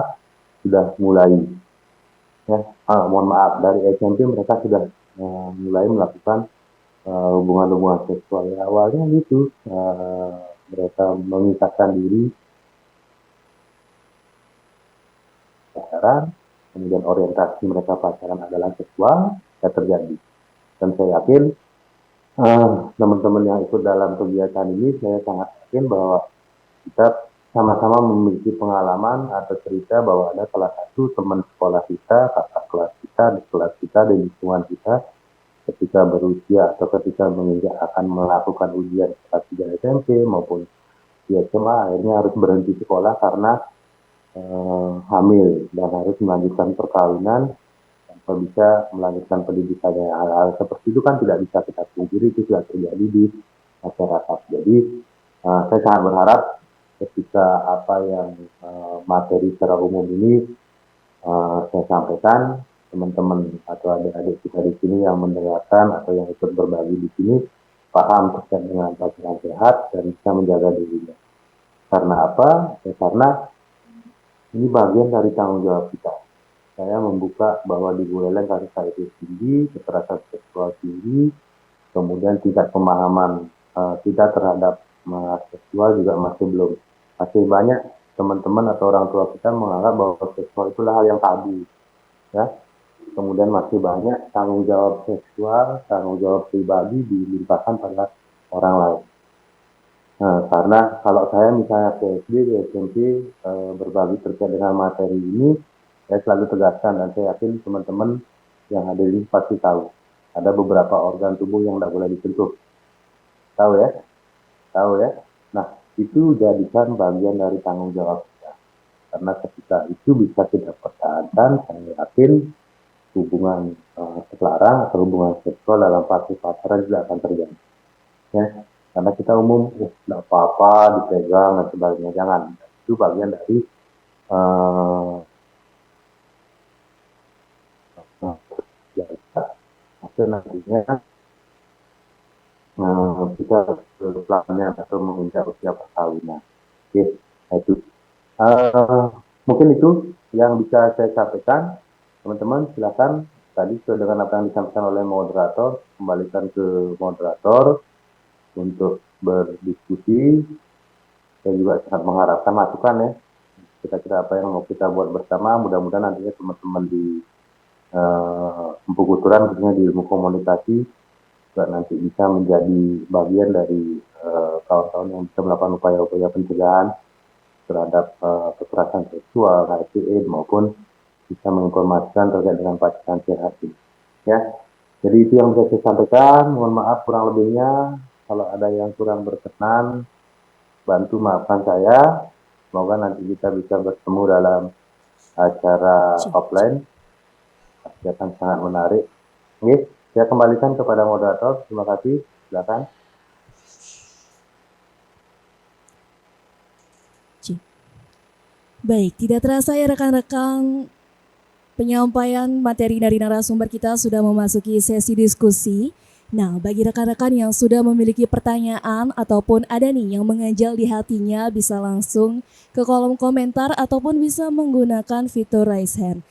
S2: sudah mulai, ya. Mohon maaf, dari SMP mereka sudah mulai melakukan hubungan-hubungan seksual. Ya, awalnya gitu, mereka mengisahkan diri pacaran, kemudian orientasi mereka pacaran adalah seksual, ya terjadi. Dan saya yakin teman-teman yang ikut dalam kegiatan ini, saya sangat yakin bahwa kita sama-sama memiliki pengalaman atau cerita bahwa ada salah satu teman sekolah kita, kakak kelas kita, di kelas kita, di lingkungan kita, ketika berusia atau ketika menginjak akan melakukan ujian kelas 3 SMP maupun di SMA, akhirnya harus berhenti sekolah karena hamil dan harus melanjutkan perkawinan tanpa bisa melanjutkan pendidikannya. Hal-hal seperti itu kan tidak bisa kita pungkiri, itu sudah terjadi di masyarakat. Jadi saya sangat berharap ketika apa yang materi secara umum ini saya sampaikan, teman-teman atau adik-adik kita di sini yang mendengarkan atau yang ikut berbagi di sini paham terkait dengan pacaran sehat dan bisa menjaga dirinya. Karena apa? Ya, karena ini bagian dari tanggung jawab kita. Saya membuka bahwa di Buleleng kasus HIV tinggi, kekerasan seksual tinggi, kemudian tingkat pemahaman kita terhadap seksual juga masih banyak teman-teman atau orang tua kita menganggap bahwa seksual itulah hal yang tabu, ya. Kemudian masih banyak tanggung jawab seksual, tanggung jawab pribadi dilimpahkan pada orang lain. Nah, karena kalau saya misalnya ke SD, ke SMP berbagi terkait dengan materi ini, saya selalu tegaskan dan saya yakin teman-teman yang ada di sini pasti tahu. Ada beberapa organ tubuh yang tidak boleh disentuh. Tahu ya? Tahu ya? Nah, itu jadikan bagian dari tanggung jawab kita. Karena ketika itu bisa kita pertahankan, saya yakin hubungan terlarang atau hubungan seksual dalam fase pacaran juga akan terjadi. Ya, karena kita umum tidak apa-apa dipegang dan sebagainya, jangan. Itu bagian dari hasil nantinya kita plannya atau menginjak usia perkawinan. Oke, itu mungkin itu yang bisa saya sampaikan. Teman-teman silakan, tadi sesuai dengan apa yang disampaikan oleh moderator, kembalikan ke moderator untuk berdiskusi. Saya juga sangat mengharapkan masukan ya, kira-kira apa yang mau kita buat bersama. Mudah-mudahan nantinya teman-teman di Empu Kulturan, khususnya di ilmu komunikasi, juga nanti bisa menjadi bagian dari kawan-kawan yang bisa melakukan upaya-upaya pencegahan terhadap kekerasan seksual, HIV/AIDS, maupun bisa menginformasikan terkait dengan pacaran sehat ini. Ya, jadi itu yang bisa saya sampaikan. Mohon maaf kurang lebihnya. Kalau ada yang kurang berkenan, bantu maafkan saya. Semoga nanti kita bisa bertemu dalam acara offline. Pasti akan sangat menarik. Oke, saya kembalikan kepada moderator. Terima kasih. Silakan.
S1: Baik, tidak terasa ya rekan-rekan, penyampaian materi dari narasumber kita sudah memasuki sesi diskusi. Nah, bagi rekan-rekan yang sudah memiliki pertanyaan ataupun ada nih yang mengganjal di hatinya, bisa langsung ke kolom komentar ataupun bisa menggunakan fitur raise hand.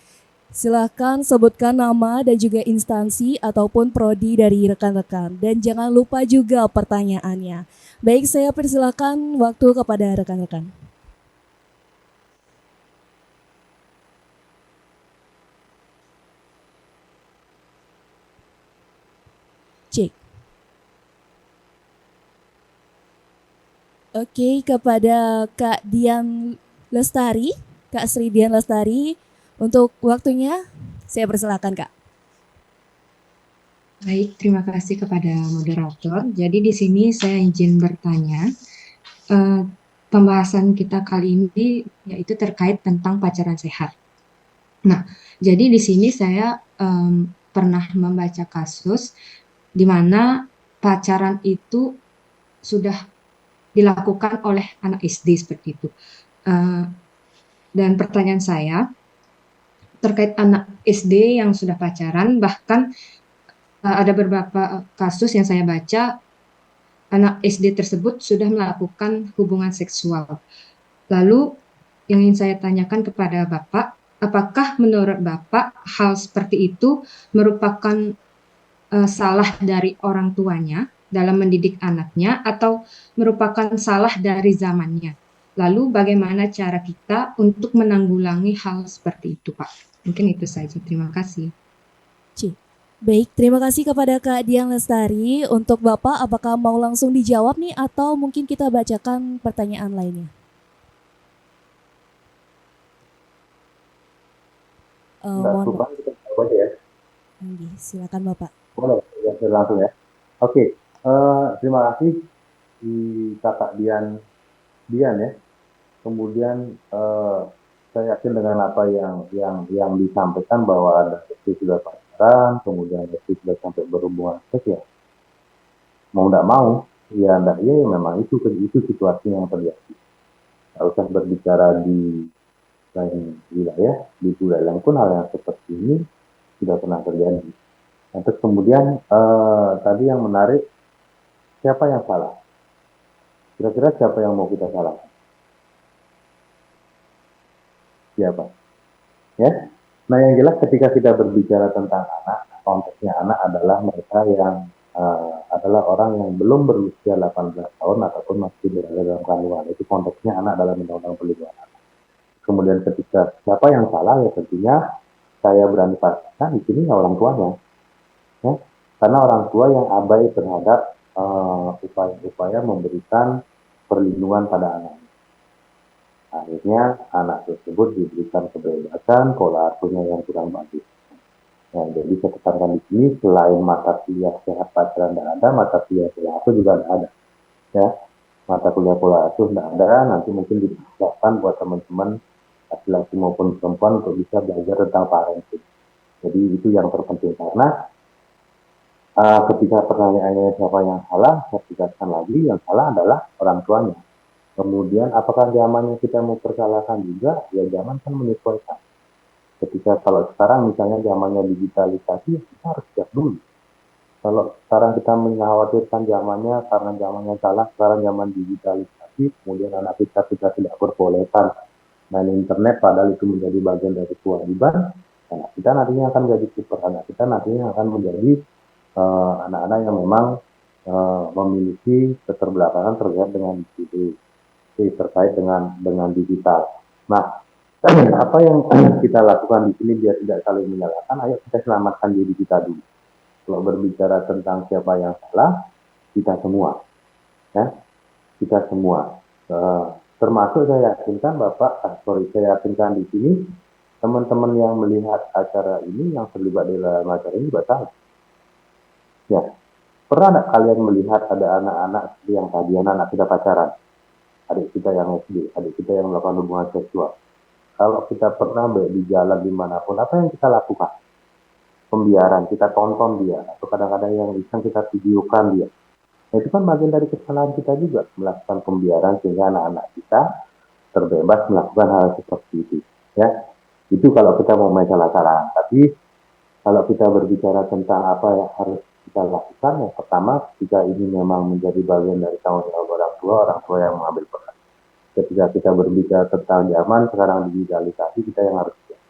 S1: Silahkan sebutkan nama dan juga instansi ataupun prodi dari rekan-rekan. Dan jangan lupa juga pertanyaannya. Baik, saya persilakan waktu kepada rekan-rekan. Cek. Oke, kepada Kak Dian Lestari, Kak Sri Dian Lestari, untuk waktunya saya persilakan Kak.
S5: Baik, terima kasih kepada moderator. Jadi di sini saya izin bertanya. Eh, Pembahasan kita kali ini yaitu terkait tentang pacaran sehat. Nah, jadi di sini saya pernah membaca kasus di mana pacaran itu sudah dilakukan oleh anak SD seperti itu. Eh, dan pertanyaan saya terkait anak SD yang sudah pacaran, bahkan ada beberapa kasus yang saya baca anak SD tersebut sudah melakukan hubungan seksual. Lalu yang ingin saya tanyakan kepada Bapak, apakah menurut Bapak hal seperti itu merupakan salah dari orang tuanya dalam mendidik anaknya atau merupakan salah dari zamannya? Lalu bagaimana cara kita untuk menanggulangi hal seperti itu, Pak? Mungkin itu saja. Terima kasih.
S1: C. Baik, terima kasih kepada Kak Dian Lestari. Untuk Bapak, apakah mau langsung dijawab nih atau mungkin kita bacakan pertanyaan lainnya?
S2: Enggak,
S1: Mohon Bapak.
S2: perubahan kita coba aja ya.
S1: Oke, silakan Bapak.
S2: Boleh, ya, saya langsung ya. Oke, terima kasih di kakak Dian ya. Kemudian saya yakin dengan apa yang disampaikan bahwa ada istri sudah pacaran, kemudian istri sudah sampai berhubungan seks ya. Mau nggak mau, ya nggak iya ya memang itu situasi yang terjadi. Nggak usah berbicara di lain wilayah, di budaya lain pun hal yang seperti ini sudah pernah terjadi. Nah, terus kemudian tadi yang menarik, siapa yang salah? Kira-kira siapa yang mau kita salahkan? Siapa? Ya. Nah, yang jelas ketika kita berbicara tentang anak, konteksnya anak adalah mereka yang adalah orang yang belum berusia 18 tahun ataupun masih berada dalam kandungan. Itu konteksnya anak dalam Undang-Undang Perlindungan Anak. Kemudian ketika siapa yang salah, ya tentunya saya berani pastikan di sini orang tuanya. Ya. Karena orang tua yang abai terhadap upaya-upaya memberikan perlindungan pada anak. Akhirnya anak tersebut diberikan kebebasan, pola asuhnya yang kurang bagus. Nah, jadi saya tekankan di sini selain mata kuliah sehat pacaran tidak ada, mata kuliah pola asuh juga tidak ada. Ya, mata kuliah pola asuh tidak ada. Nanti mungkin dipersiapkan buat teman-teman laki-laki maupun perempuan untuk bisa belajar tentang parenting. Jadi itu yang terpenting karena ketika pertanyaannya siapa yang salah, saya tegaskan lagi yang salah adalah orang tuanya. Kemudian apakah zamannya kita mau persalahkan juga? Ya zaman kan menyesuaikan. Ketika kalau sekarang misalnya zamannya digitalisasi, kita harus siap dulu. Kalau sekarang kita mengkhawatirkan zamannya karena zamannya salah, sekarang zaman digitalisasi, kemudian anak kita tidak perbolehkan main internet, padahal itu menjadi bagian dari kewajiban, anak kita nantinya akan menjadi super, anak kita nantinya akan menjadi anak-anak yang memang memiliki keterbelakangan terkait dengan terkait dengan digital. Nah, apa yang kita lakukan di sini biar tidak saling menyalahkan, ayo kita selamatkan diri kita dulu. Kalau berbicara tentang siapa yang salah, kita semua, ya, kita semua. Termasuk saya yakinkan saya yakinkan di sini teman-teman yang melihat acara ini, yang terlibat di dalam acara ini juga tahu. Ya, pernah nggak kalian melihat ada anak-anak yang kajian anak kita pacaran? Adik kita yang SD, adik kita yang melakukan hubungan seksual. Kalau kita pernah di jalan dimanapun, apa yang kita lakukan? Pembiaran, kita tonton dia, atau kadang-kadang yang bisa kita videokan dia. Nah, itu kan bagian dari kesalahan kita juga, melakukan pembiaran sehingga anak-anak kita terbebas melakukan hal seperti itu. Ya, itu kalau kita mau main salah-salah. Tapi kalau kita berbicara tentang apa yang harus kita lakukan, yang pertama, jika ini memang menjadi bagian dari tanggung jawab orang tua yang mengambil peran. Ketika kita berbicara tentang zaman, sekarang digitalisasi, kita yang harus siap.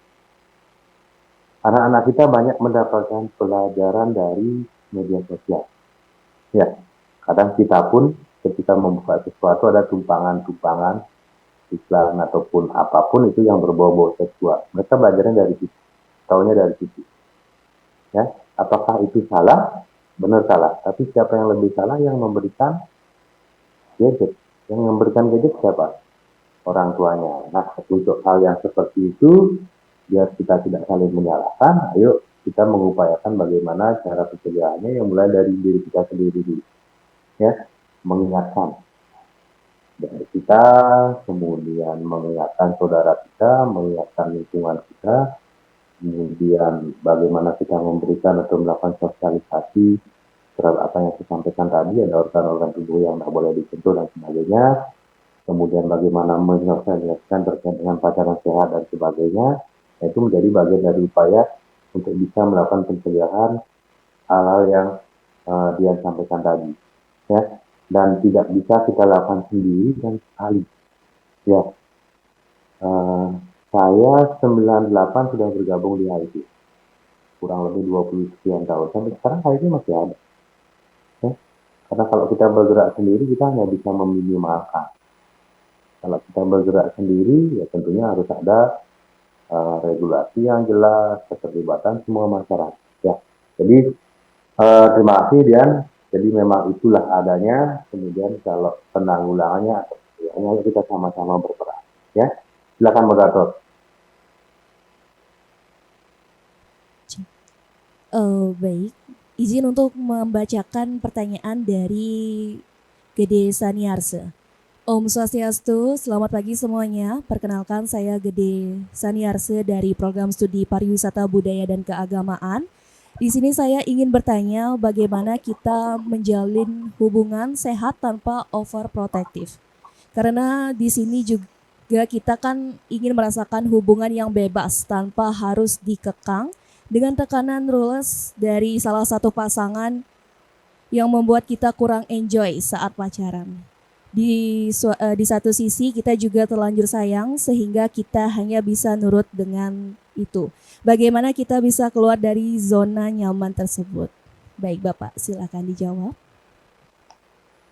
S2: Anak-anak kita banyak mendapatkan pelajaran dari media sosial. Ya, kadang kita pun ketika membuka sesuatu ada tumpangan-tumpangan iklan ataupun apapun itu yang berbau-bau seksual. Mereka belajarnya dari situ, tahunya dari situ. Ya, apakah itu salah? Benar salah. Tapi siapa yang lebih salah? Yang memberikan gadget, Yang memberikan gadget siapa? Orang tuanya. Nah, untuk hal yang seperti itu, biar kita tidak saling menyalahkan, ayo kita mengupayakan bagaimana cara pencegahannya yang mulai dari diri kita sendiri dulu. Ya, mengingatkan dari kita, kemudian mengingatkan saudara kita, mengingatkan lingkungan kita, kemudian bagaimana kita memberikan atau melakukan sosialisasi terhadap apa yang saya sampaikan tadi, ada organ-organ tubuh yang tidak boleh disentuh dan sebagainya, kemudian bagaimana menyosialisasikan terkait dengan pacaran sehat dan sebagainya, itu menjadi bagian dari upaya untuk bisa melakukan pencegahan hal-hal yang dia sampaikan tadi, ya, dan tidak bisa kita lakukan sendiri dan sekali, ya. Saya 98 sudah bergabung di HIT, kurang lebih 20 sekian tahun, sampai sekarang HIT masih ada, ya. Karena kalau kita bergerak sendiri, kita hanya bisa meminimalkan. Kalau kita bergerak sendiri, ya tentunya harus ada regulasi yang jelas, keterlibatan semua masyarakat. Ya, jadi terima kasih Dian. Jadi memang itulah adanya. Kemudian kalau penanggulangannya atau pencegahannya kita sama-sama berperan. Ya, silakan moderator.
S1: Baik, izin untuk membacakan pertanyaan dari Gede Saniarse. Om Swastiastu, selamat pagi semuanya. Perkenalkan saya Gede Saniarse dari Program Studi Pariwisata Budaya dan Keagamaan. Di sini saya ingin bertanya bagaimana kita menjalin hubungan sehat tanpa overprotective. Karena di sini juga kita kan ingin merasakan hubungan yang bebas tanpa harus dikekang dengan tekanan rules dari salah satu pasangan yang membuat kita kurang enjoy saat pacaran. Di satu sisi kita juga terlanjur sayang sehingga kita hanya bisa nurut dengan itu. Bagaimana kita bisa keluar dari zona nyaman tersebut? Baik Bapak, silakan dijawab.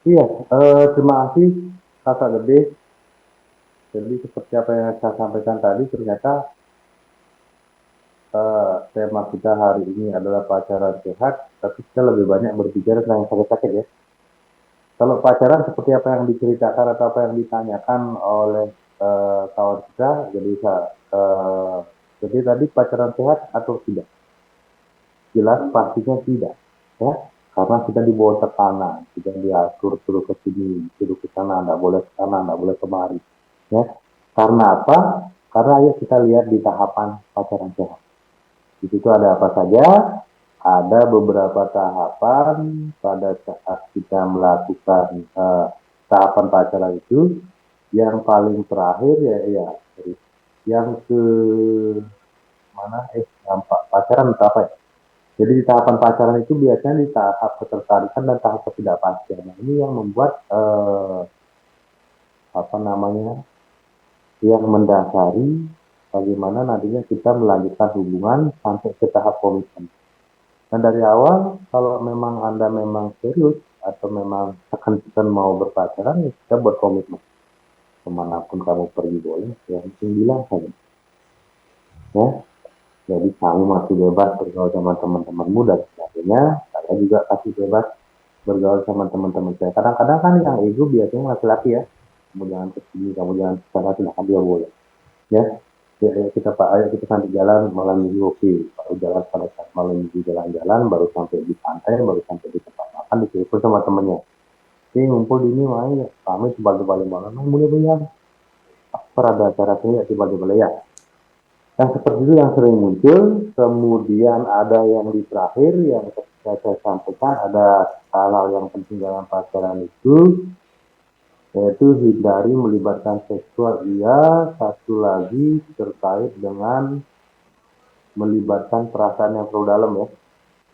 S2: Iya, terima kasih Kakak Gede. Jadi seperti apa yang saya sampaikan tadi, ternyata tema kita hari ini adalah pacaran sehat, tapi kita lebih banyak berbicara tentang yang sakit-sakit, ya. Kalau pacaran seperti apa yang diceritakan atau apa yang ditanyakan oleh kawan kita, jadi tadi pacaran sehat atau tidak? Jelas pastinya tidak, ya, karena kita di bawah tekanan, kita diatur suruh ke sini, suruh ke sana, tidak boleh ke sana, tidak boleh kemari, ya. Karena apa? Karena ayo kita lihat di tahapan pacaran sehat. Di situ ada apa saja? Ada beberapa tahapan pada saat kita melakukan tahapan pacaran itu. Yang paling terakhir yang ke mana? Yang pacaran atau apa ya? Jadi di tahapan pacaran itu biasanya di tahap ketertarikan dan tahap ketidakpastian. Nah, ini yang membuat yang mendasari bagaimana nantinya kita melanjutkan hubungan sampai ke tahap komitmen. Dan dari awal, kalau memang Anda memang serius atau memang akan mau berpacaran, ya kita buat komitmen. Kemanapun kamu pergi boleh, yang penting bilang saja. Ya, jadi kamu masih bebas bergaul sama teman-temanmu dan sebagainya. Saya juga kasih bebas bergaul sama teman-teman saya. Kadang-kadang kan yang ego biasanya laki-laki, ya. Kamu jangan kesini, kamu jangan kesana, silahkan dia boleh. Ya, ayo kita nanti jalan malam minggu, oke. Baru jalan pada saat malam minggu jalan-jalan, baru sampai di pantai, baru sampai di tempat makan, ditelepon sama temennya. Oke, ngumpul di ini, main, kami tiba-tiba malam, boleh. Ada acara saya tiba-tiba ya. Yang seperti itu yang sering muncul. Kemudian ada yang di terakhir yang saya sampaikan, ada hal-hal yang penting dalam pacaran itu, yaitu hindari melibatkan seksual. Iya, satu lagi terkait dengan melibatkan perasaan yang terlalu dalam, ya.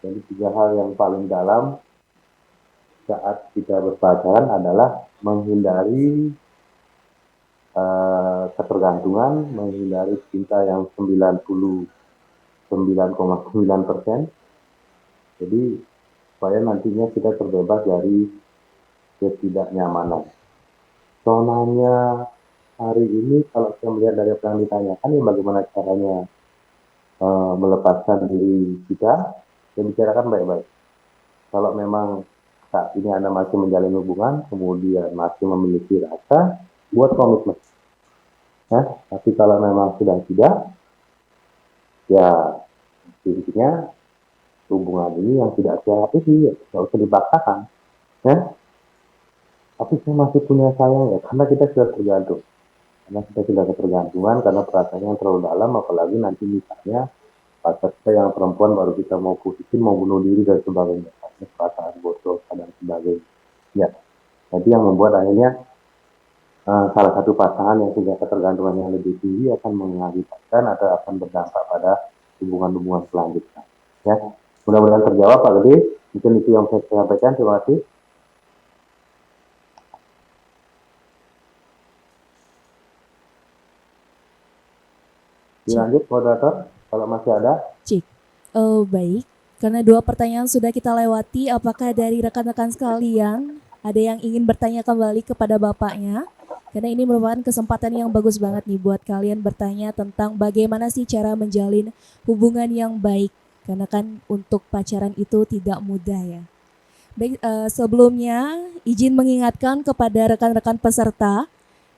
S2: Jadi 3 hal yang paling dalam saat kita berpacaran adalah menghindari ketergantungan, menghindari cinta yang 99,9%. Jadi supaya nantinya kita terbebas dari ketidaknyamanan. Zonanya hari ini kalau saya melihat dari apa yang ditanyakan, ya bagaimana caranya melepaskan diri kita, dan bicarakan baik-baik. Kalau memang saat ini Anda masih menjalin hubungan, kemudian masih memiliki rasa, buat komitmen. Ya, tapi kalau memang sudah tidak, ya intinya hubungan ini yang tidak sehat itu ya nggak usah dipaksakan. Ya, tapi saya masih punya sayang ya, karena kita sudah tergantung. Karena kita sudah ketergantungan, karena perasaannya yang terlalu dalam, apalagi nanti misalnya pacar kita yang perempuan baru kita mau putusin, mau bunuh diri dan sebagainya. Karena perasaan bodoh dan sebagainya. Ya, jadi yang membuat akhirnya salah satu pasangan yang punya ketergantungan yang lebih tinggi akan mengakibatkan atau akan berdampak pada hubungan-hubungan selanjutnya. Ya, mudah-mudahan terjawab Pak Gede. Mungkin itu yang saya sampaikan. Terima kasih. Dilanjut moderator, kalau masih ada.
S1: Cik. Oh, baik. Karena 2 pertanyaan sudah kita lewati, apakah dari rekan-rekan sekalian ada yang ingin bertanya kembali kepada Bapaknya? Karena ini merupakan kesempatan yang bagus banget nih buat kalian bertanya tentang bagaimana sih cara menjalin hubungan yang baik. Karena kan untuk pacaran itu tidak mudah ya. Baik, sebelumnya izin mengingatkan kepada rekan-rekan peserta,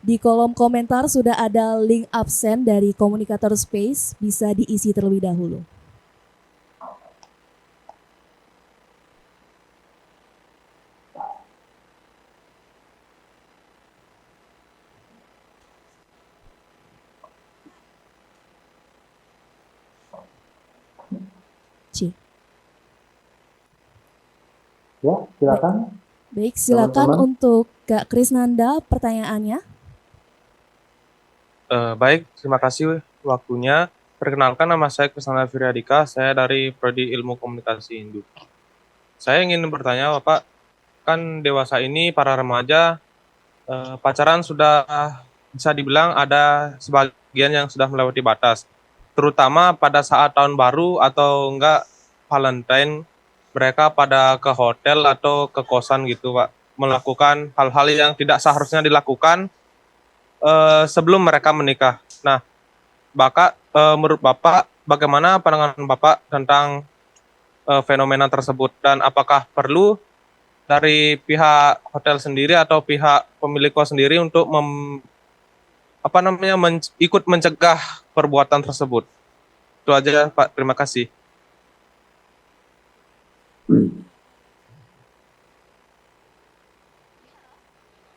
S1: di kolom komentar sudah ada link absen dari Komunikator Space, bisa diisi terlebih dahulu. C.
S2: Ya, silakan.
S1: Baik, silakan
S2: Teman-teman.
S1: untuk Kak Krisnanda pertanyaannya.
S6: Baik, terima kasih waktunya. Perkenalkan, nama saya Krisnanda Firyadika, saya dari Prodi Ilmu Komunikasi Hindu. Saya ingin bertanya, Bapak, kan dewasa ini para remaja pacaran sudah bisa dibilang ada sebagian yang sudah melewati batas, terutama pada saat tahun baru atau enggak Valentine, mereka pada ke hotel atau ke kosan gitu, Pak, melakukan hal-hal yang tidak seharusnya dilakukan sebelum mereka menikah. Nah, menurut Bapak, bagaimana pandangan Bapak tentang fenomena tersebut, dan apakah perlu dari pihak hotel sendiri atau pihak pemilik kos sendiri untuk ikut mencegah perbuatan tersebut? Itu aja, Pak. Terima kasih.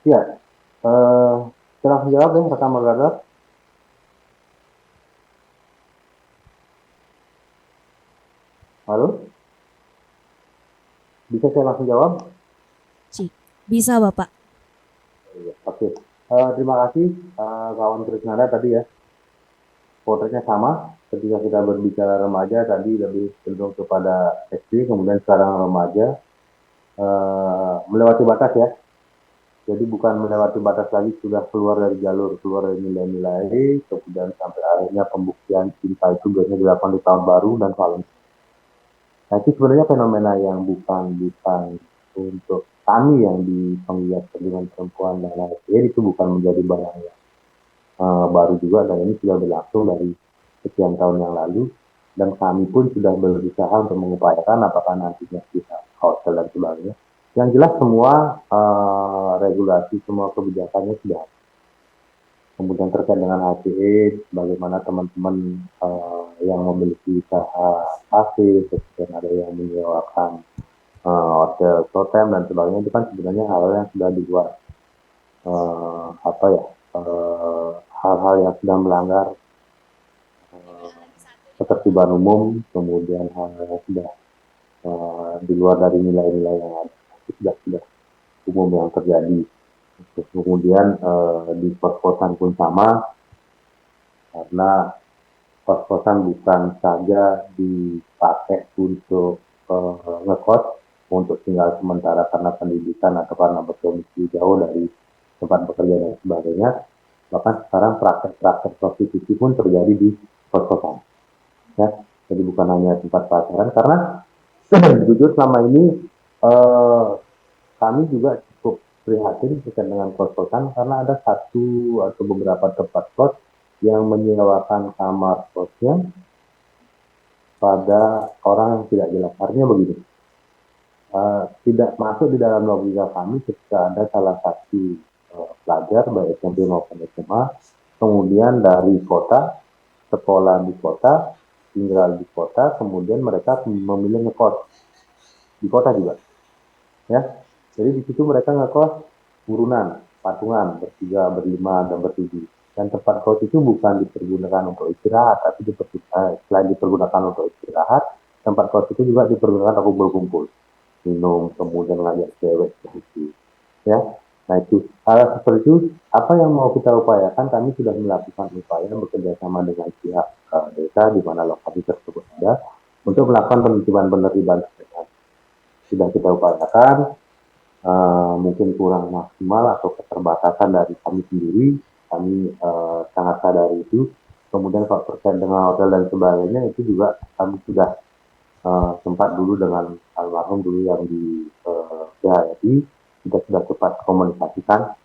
S2: Ya, saya langsung jawab ya rekan moderator. Halo? Bisa saya langsung jawab?
S1: Cik. Bisa Bapak.
S2: Oke. Terima kasih kawan Krisnanda tadi ya. Potretnya sama. Ketika kita berbicara remaja tadi lebih cenderung kepada SD, kemudian sekarang remaja melewati batas ya. Jadi bukan melewati batas lagi, sudah keluar dari jalur, keluar dari nilai-nilai, kemudian sampai akhirnya pembuktian cinta itu biasanya dilakukan di tahun baru dan Valentine. Nah itu sebenarnya fenomena yang bukan untuk kami yang di penggiat perlindungan perempuan dan lain-lain, itu bukan menjadi barang yang baru juga, dan ini sudah berlangsung dari sekian tahun yang lalu, dan kami pun sudah berusaha untuk mengupayakan apakah nantinya bisa hotel dan sebagainya. Yang jelas semua regulasi, semua kebijakannya sudah ada. Kemudian terkait dengan HCE, bagaimana teman-teman yang memiliki usaha kafe, kemudian ada yang menyewakan hotel totem dan sebagainya, itu kan sebenarnya hal yang sudah di luar hal-hal yang sudah melanggar ketertiban umum, kemudian hal yang sudah di luar dari nilai-nilai yang ada, itu sudah umum yang terjadi. Kemudian di kos-kosan pun sama, karena kos-kosan bukan saja dipakai untuk ngekos, untuk tinggal sementara karena pendidikan atau karena berdomisili jauh dari tempat bekerja dan sebagainya. Bahkan sekarang praktek-praktek prostitusi pun terjadi di kos-kosan. Ya, jadi bukan hanya tempat pacaran, karena jujur selama ini kami juga cukup prihatin terkait dengan kos-kosan, karena ada satu atau beberapa tempat kos yang menyewakan kamar kosnya pada orang yang tidak jelas. Artinya begini, tidak masuk di dalam logika kami ketika ada salah satu pelajar baik SMP maupun SMA kemudian dari kota, sekolah di kota, tinggal di kota, kemudian mereka memilih ngekos di kota juga, ya. Jadi di situ mereka ngekos urunan, patungan, bertiga, berlima, dan bertujuh. Dan tempat kos itu bukan dipergunakan untuk istirahat, tapi selain dipergunakan untuk istirahat, tempat kos itu juga dipergunakan untuk berkumpul, minum, kemudian ngajak cewek begitu, ya. Nah itu hal seperti itu apa yang mau kita upayakan? Kami sudah melakukan upaya bekerja sama dengan pihak desa di mana lokasi tersebut ada untuk melakukan penertiban sudah kita upayakan. Mungkin kurang maksimal atau keterbatasan dari kami sendiri, kami sangat sadar itu. Kemudian kalau terkait dengan hotel dan sebagainya itu juga kami sudah sempat dulu dengan almarhum dulu yang di PHRI, kita sudah cepat komunikasikan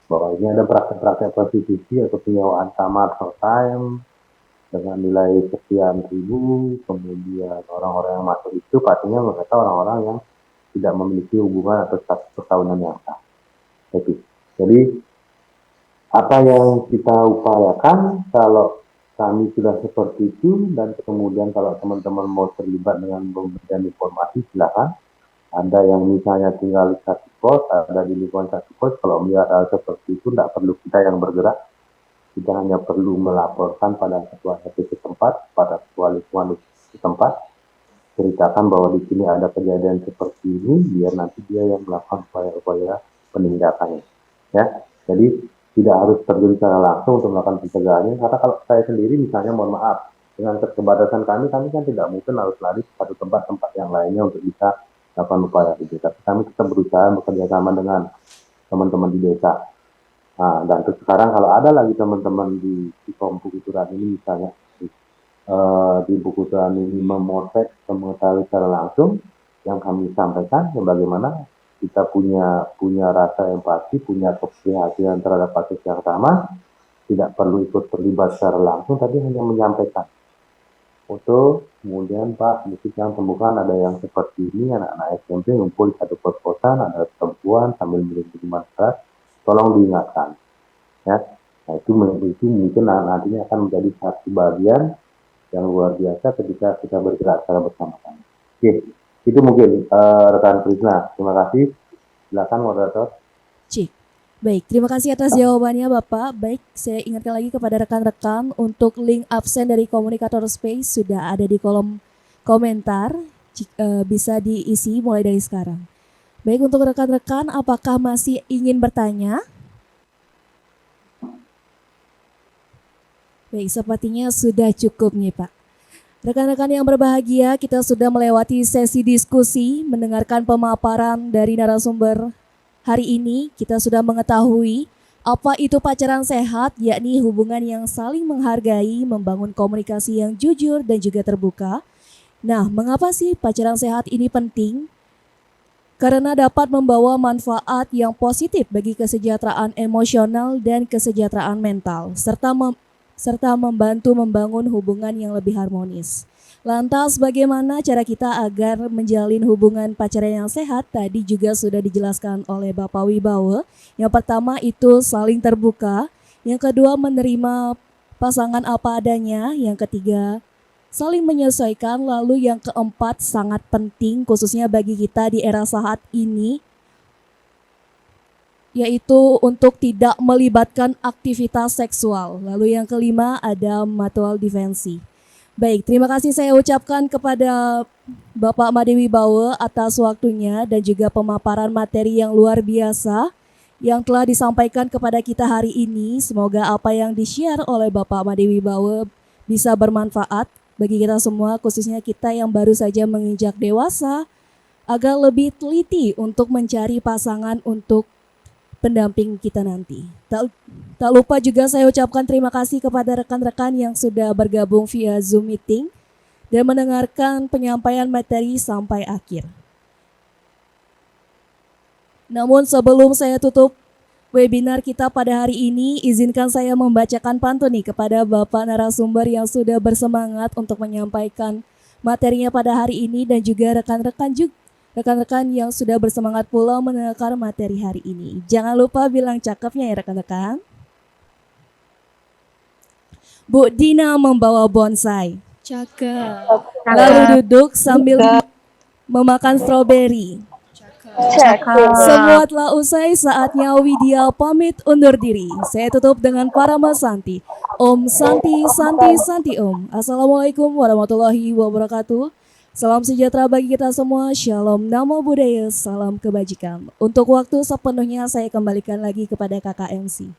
S2: bahwa ini ada praktek-praktek prostitusi atau penyewaan kamar short time dengan nilai sekian ribu, kemudian orang-orang yang masuk itu pastinya mereka orang-orang yang tidak memiliki hubungan atau status perkawinan yang sah. Jadi apa yang kita upayakan kalau kami sudah seperti itu dan kemudian kalau teman-teman mau terlibat dengan memberikan informasi silakan. Ada yang misalnya tinggal di satu kos, ada di lingkungan satu kos, kalau melihat hal seperti itu tidak perlu kita yang bergerak, kita hanya perlu melaporkan pada ketua RT setempat, pada ketua lingkungan setempat, ceritakan bahwa di sini ada kejadian seperti ini, biar nanti dia yang melakukan upaya-upaya penindakannya. Ya, jadi tidak harus terjun secara langsung untuk melakukan pencegahannya. Karena kalau saya sendiri misalnya, mohon maaf, dengan keterbatasan kami kan tidak mungkin harus lari ke satu tempat yang lainnya untuk bisa melakukan upaya itu. Tapi kami tetap berusaha bekerja sama dengan teman-teman di desa. Nah, dan terus sekarang kalau ada lagi teman-teman di Buku Turan ini misalnya di Buku Turan ini memotret mengetahui secara langsung yang kami sampaikan ya bagaimana kita punya rasa empati, punya keprihatinan terhadap kasus yang sama, tidak perlu ikut terlibat secara langsung, tapi hanya menyampaikan foto, kemudian Pak, di yang temukan ada yang seperti ini, anak-anak SMP ngumpul di satu kos-kosan, ada perempuan sambil minum minuman keras, tolong diingatkan. Ya, nah itu mungkin nantinya akan menjadi satu bagian yang luar biasa ketika kita bergerak secara bersama-sama. Oke, itu mungkin rekan Krisna. Terima kasih. Silakan moderator.
S1: Cik. Baik, terima kasih atas jawabannya Bapak. Baik, saya ingatkan lagi kepada rekan-rekan untuk link absen dari Komunikator Space sudah ada di kolom komentar, bisa diisi mulai dari sekarang. Baik, untuk rekan-rekan apakah masih ingin bertanya? Baik, sepertinya sudah cukup nih Pak. Rekan-rekan yang berbahagia, kita sudah melewati sesi diskusi, mendengarkan pemaparan dari narasumber. Hari ini kita sudah mengetahui apa itu pacaran sehat, yakni hubungan yang saling menghargai, membangun komunikasi yang jujur dan juga terbuka. Nah, mengapa sih pacaran sehat ini penting? Karena dapat membawa manfaat yang positif bagi kesejahteraan emosional dan kesejahteraan mental, serta membantu membangun hubungan yang lebih harmonis. Lantas bagaimana cara kita agar menjalin hubungan pacaran yang sehat? Tadi juga sudah dijelaskan oleh Bapak Wibawa. Yang pertama itu saling terbuka. Yang kedua menerima pasangan apa adanya. Yang ketiga saling menyesuaikan. Lalu yang keempat sangat penting khususnya bagi kita di era saat ini, yaitu untuk tidak melibatkan aktivitas seksual. Lalu yang kelima ada mutual defensi. Baik, terima kasih saya ucapkan kepada Bapak Made Wibawa atas waktunya dan juga pemaparan materi yang luar biasa yang telah disampaikan kepada kita hari ini. Semoga apa yang di-share oleh Bapak Made Wibawa bisa bermanfaat bagi kita semua, khususnya kita yang baru saja menginjak dewasa, agar lebih teliti untuk mencari pasangan untuk pendamping kita nanti. Tak lupa juga saya ucapkan terima kasih kepada rekan-rekan yang sudah bergabung via Zoom meeting dan mendengarkan penyampaian materi sampai akhir. Namun sebelum saya tutup webinar kita pada hari ini, izinkan saya membacakan pantun nih kepada Bapak narasumber yang sudah bersemangat untuk menyampaikan materinya pada hari ini dan juga rekan-rekan yang sudah bersemangat pula mendengarkan materi hari ini. Jangan lupa bilang cakepnya ya rekan-rekan. Bu Dina membawa bonsai.
S7: Cakep.
S1: Lalu duduk sambil memakan stroberi.
S7: Cakep.
S1: Semua telah usai, saatnya Widya pamit undur diri. Saya tutup dengan Parama Santi. Om Santi, Santi, Santi Om. Assalamualaikum warahmatullahi wabarakatuh. Salam sejahtera bagi kita semua. Shalom, namo buddhaya, salam kebajikan. Untuk waktu sepenuhnya saya kembalikan lagi kepada kakak MC.